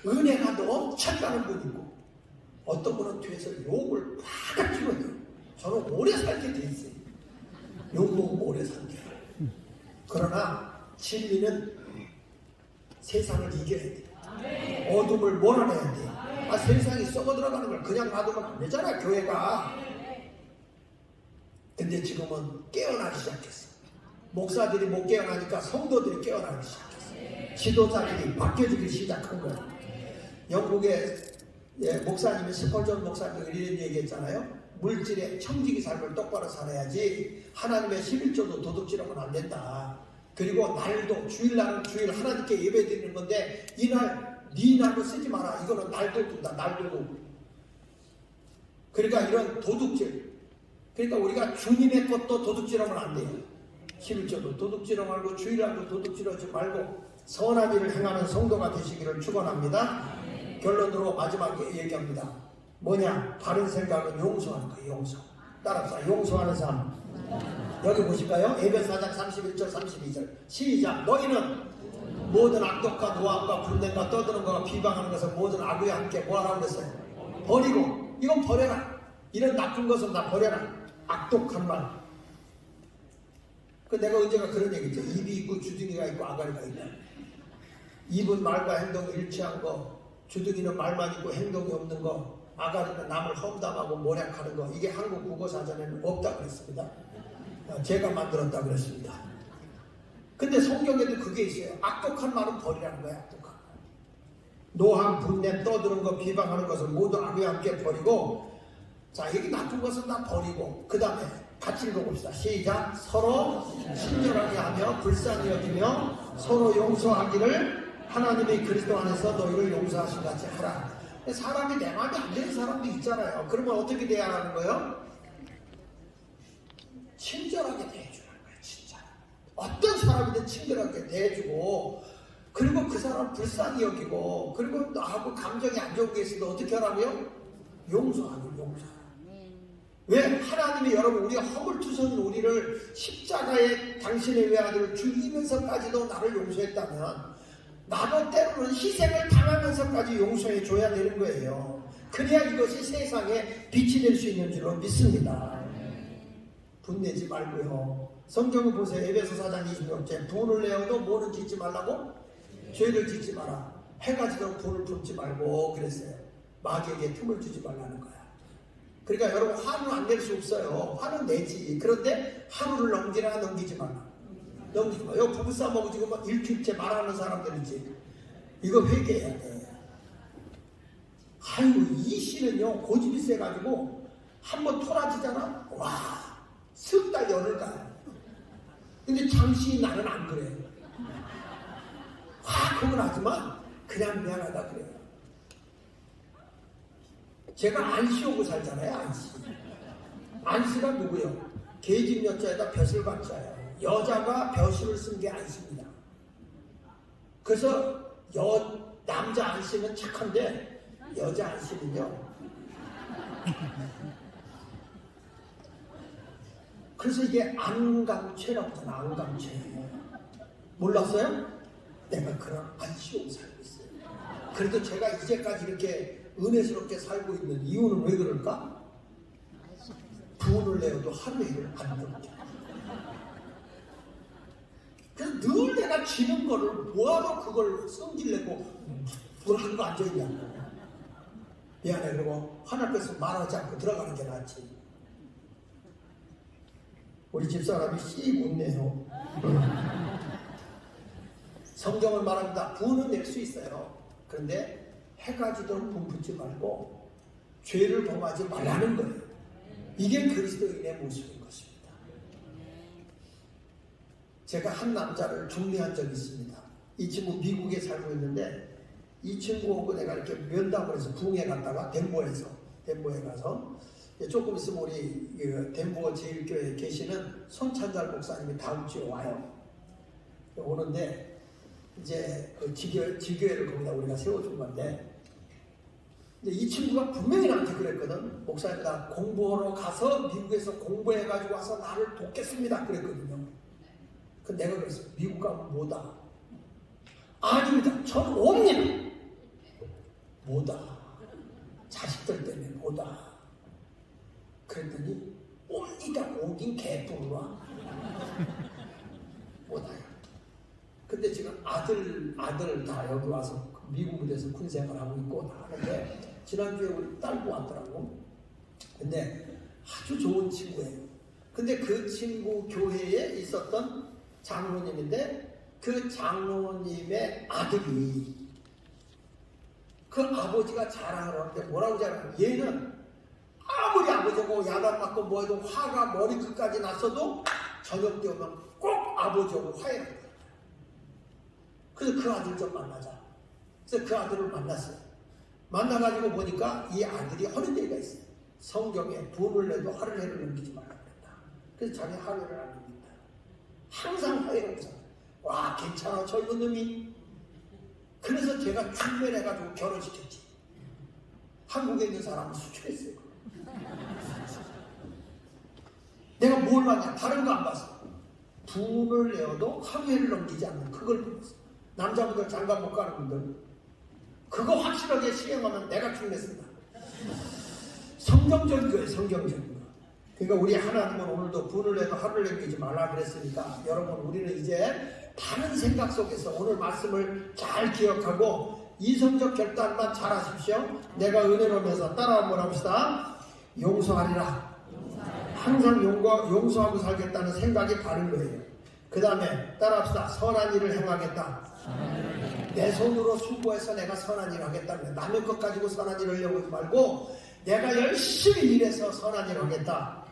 은혜가 넘쳐나는 분 있고 어떤 분은 뒤에서 욕을 팍 찍어요. 저는 오래 살게 돼 있어요. 욕먹으면 오래 살게. 그러나 진리는 세상을 이겨야 돼. 어둠을 몰아내야 돼. 세상이 썩어 들어가는 걸 그냥 놔두면 안 되잖아, 교회가. 근데 지금은 깨어나기 시작했어. 목사들이 못 깨어나니까 성도들이 깨어나기 시작했어. 지도자들이 바뀌어지기 시작한 거야. 영국의 목사님이 스펄전 목사님이 이런 얘기했잖아요. 물질의 청지기 삶을 똑바로 살아야지 하나님의 11조도 도둑질하면 안 된다. 그리고 날도 주일날은 주일 하나님께 예배 드리는 건데 이날 네 날도 쓰지 마라. 이거는 날도둑이다. 날도둑. 그러니까 이런 도둑질. 그러니까 우리가 주님의 것도 도둑질하면 안 돼요. 11조도 도둑질하지 말고 주일날도 도둑질하지 말고 선한 일을 행하는 성도가 되시기를 축원합니다. 결론으로 마지막에 얘기합니다. 뭐냐? 바른 생각은 용서하는 거예요. 용서. 따라서 용서하는 삶. 여기 보실까요? 에베소 4장 31절 32절 시작. 너희는 모든 악독과 노함과 분쟁과 떠드는 것과 비방하는 것을 모든 악의 함께 뭐하라고 그랬어요? 버리고. 이건 버려라. 이런 나쁜 것은 다 버려라. 악독한 말. 내가 언제가 그런 얘기 했죠. 입이 있고 주둥이가 있고 아가리가 있다. 입은 말과 행동이 일치한 거, 주둥이는 말만 있고 행동이 없는 거, 아가리는 남을 험담하고 모략하는 거. 이게 한국 국어사전에는 없다 그랬습니다. 제가 만들었다 그랬습니다. 근데 성경에도 그게 있어요. 악독한 말은 버리라는 거야. 악독한 말. 노함, 분냄, 떠드는 거, 비방하는 것을 모두 악과 함께 버리고, 자, 여기 나쁜 것은 다 버리고, 그 다음에 같이 읽어봅시다. 시작. 서로 친절하게 하며 불쌍히 여기며 서로 용서하기를 하나님이 그리스도 안에서 너희를 용서하신 같이 하라. 사람이 내 마음에 안 되는 사람도 있잖아요. 그러면 어떻게 돼야 하는 거예요? 친절하게 대해주는 거예요. 진짜 어떤 사람이든 친절하게 대해주고 그리고 그 사람 불쌍히 여기고, 그리고 나하고 감정이 안 좋은 게 있어도 어떻게 하라고요? 용서하는, 용서하는. 왜? 하나님이 여러분, 우리가 허물투성인 우리를 십자가에 당신의 외아들을 죽이면서까지도 나를 용서했다면, 나도 때로는 희생을 당하면서까지 용서해 줘야 되는 거예요. 그래야 이것이 세상에 빛이 될 수 있는 줄로 믿습니다. 분내지 말고요. 성경을 보세요. 에베소 4장 26절. 분을 내어도 뭐는 짓지 말라고? 죄를 짓지 마라. 해가 지도록 분을 품지 말고 그랬어요. 마귀에게 틈을 주지 말라는 거야. 그러니까 여러분, 화는 안 낼 수 없어요. 화는 내지. 그런데 하루를 넘기나 넘기지 말라. 넘기지 마. 여기 부부싸움하고 지금 막 일주일째 말하는 사람들 있지. 이거 회개해야 돼. 아유, 이 씨는요, 고집이 세가지고 한번 토라지잖아. 와, 석 달 열흘 가요. 근데 잠시 나는 안 그래. 그건 하지만 그냥 미안하다 그래요. 제가 안씨 오고 살잖아요. 안씨. 안씨가 누구요? 계집 여자에다 벼슬 박자예요. 여자가 벼슬을 쓴 게 안씨입니다. 그래서 남자 안씨는 착한데 여자 안씨는요. 그래서 이게 안감죄라고 하잖아. 안감죄. 몰랐어요? 내가 그런 안씨오고 살고 있어요. 그래도 제가 이제까지 이렇게 은혜스럽게 살고 있는 이유는 왜 그럴까? 분을 내어도 하루를 안 넘겨. 그래서 늘 내가 지는 거를 뭐하러 그걸 성질내고 그걸 하고 앉아있냐고. 미안해. 그러고 화날 것은 말하지 않고 들어가는 게 낫지. 우리 집사람이 씩 웃네요. 성경을 말합니다. 분은 낼 수 있어요. 그런데 해가 지도록 분 붙지 말고 죄를 범하지 말라는 거예요. 이게 그리스도인의 모습인 것입니다. 제가 한 남자를 중매한 적이 있습니다. 이 친구 미국에 살고 있는데 이 친구하고 내가 이렇게 면담을 해서 부흥회 갔다가 덴버에 가서 조금 있으면 우리 덴버 제일교회에 계시는 손찬달 목사님이 다음 주에 와요. 오는데 이제 그 지교회를 거기다 우리가 세워준 건데 이 친구가 분명히 나한테 그랬거든. 목사님, 나 공부하러 가서 미국에서 공부해가지고 와서 나를 돕겠습니다 그랬거든요. 그 내가 그랬어. 미국 가면 뭐다? 아닙니다. 저는 옵니다. 뭐다? 자식들 때문에 뭐다? 그랬더니 옵니다. 오긴 개뿔와 뭐다요. 근데 지금 아들 다 여기 와서 미국에서 군 생활하고 있고 다 하는데 지난주에 우리 딸도 왔더라고. 근데 아주 좋은 친구예요. 근데 그 친구 교회에 있었던 장로님인데 그 장로님의 아들이 그 아버지가 자랑을 하는데 뭐라고 자랑해요? 얘는 아무리 아버지하고 야단 맞고 뭐해도 화가 머리 끝까지 났어도 저녁 때 오면 꼭 아버지하고 화해를 해요. 그래서 그 아들 좀 만나자. 그래서 그 아들을 만났어요. 만나가지고 보니까 이 아들이 하는 얘기가 있어요. 성경에 분을 내도 하루를 해를 넘기지 말라 그랬다. 그래서 자기 하루를 안 넘긴다. 항상 화해를 없어. 와, 괜찮아 젊은 놈이. 그래서 제가 출면해가지고 결혼시켰지. 한국에 있는 사람을 수출했어요. 내가 뭘 봤냐? 다른 거 안 봤어. 분을 내어도 하루를 넘기지 않는 그걸 봤어. 남자분들 장가 못 가는 분들 그거 확실하게 시행하면 내가 죽겠습니다. 성경적인 거예요. 성경적인 거. 그러니까 우리 하나님은 오늘도 분을 내도 하루를 넘기지 말라 그랬으니까 여러분 우리는 이제 다른 생각 속에서 오늘 말씀을 잘 기억하고 이성적 결단만 잘 하십시오. 내가 은혜로면서 따라 한번 합시다. 용서하리라. 항상 용서하고 살겠다는 생각이 바른 거예요. 그 다음에 따라합시다. 선한 일을 행하겠다. 내 손으로 수고해서 내가 선한 일을 하겠다. 남의 것 가지고 선한 일을 하려고 하지 말고 내가 열심히 일해서 선한 일을 하겠다.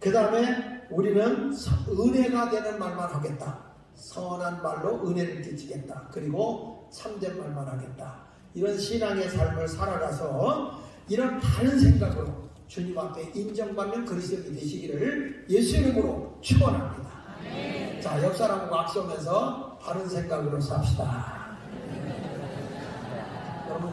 그 다음에 우리는 은혜가 되는 말만 하겠다. 선한 말로 은혜를 끼치겠다. 그리고 참된 말만 하겠다. 이런 신앙의 삶을 살아가서 이런 다른 생각으로 주님 앞에 인정받는 그리스도인이 되시기를 예수 이름으로 축원합니다. 자, 옆 사람과 악수하면서 바른 생각으로 삽시다.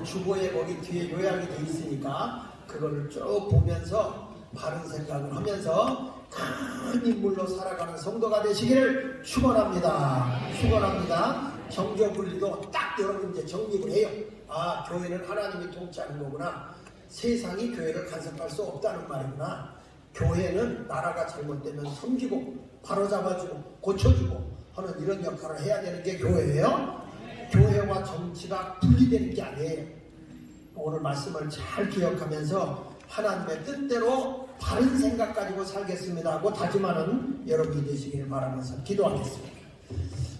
주보에 거기 뒤에 요약이 돼 있으니까 그거를 쭉 보면서 바른 생각을 하면서 큰 인물로 살아가는 성도가 되시기를 축원합니다. 축원합니다. 정교 분리도 딱 여러분 이제 정립을 해요. 아, 교회는 하나님이 통치하는 거구나. 세상이 교회를 간섭할 수 없다는 말이구나. 교회는 나라가 잘못되면 섬기고 바로잡아주고 고쳐주고 하는 이런 역할을 해야 되는 게 교회예요. 교회와 정치가 분리되는 게 아니에요. 오늘 말씀을 잘 기억하면서 하나님의 뜻대로 바른 생각 가지고 살겠습니다 하고 다짐하는 여러분이 되시기를 바라면서 기도하겠습니다.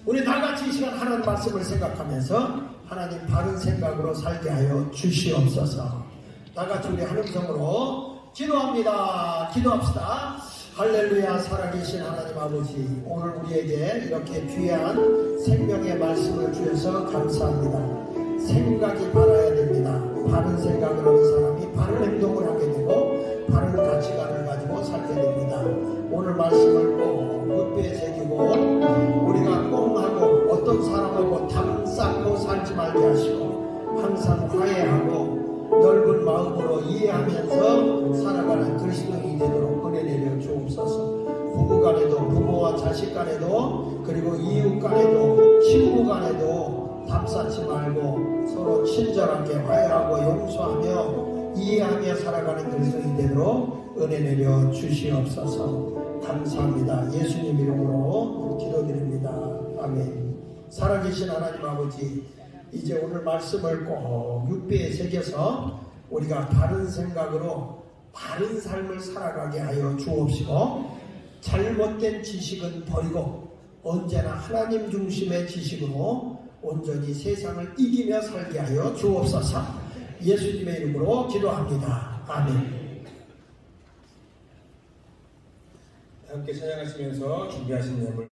우리 다 같이 이 시간 하나님 말씀을 생각하면서 하나님 바른 생각으로 살게 하여 주시옵소서. 다 같이 우리 한 음성으로 기도합니다. 기도합시다. 할렐루야. 살아계신 하나님 아버지, 오늘 우리에게 이렇게 귀한 생명의 말씀을 주셔서 감사합니다. 생각이 바라야 됩니다. 바른 생각을 하는 사람이 바른 행동을 하게 되고 바른 가치관을 가지고 살게 됩니다. 오늘 말씀을 꼭 묵비에 새기고 우리가 꽁하고 어떤 사람하고 담 쌓고 살지 말게 하시고 항상 화해하고 넓은 마음으로 이해하면서 살아가는 그리스도인이 되도록 은혜 내려 주옵소서. 부부 간에도 부모와 자식 간에도 그리고 이웃 간에도 친구 간에도 담쌓지 말고 서로 친절하게 화해하고 용서하며 이해하며 살아가는 그리스도인이 되도록 은혜 내려 주시옵소서. 감사합니다. 예수님 이름으로 기도드립니다. 아멘. 살아계신 하나님 아버지, 이제 오늘 말씀을 꼭 육비에 새겨서 우리가 바른 생각으로 바른 삶을 살아가게 하여 주옵시고 잘못된 지식은 버리고 언제나 하나님 중심의 지식으로 온전히 세상을 이기며 살게 하여 주옵소서. 예수님의 이름으로 기도합니다. 아멘. 함께 찬양하시면서 준비하신 예물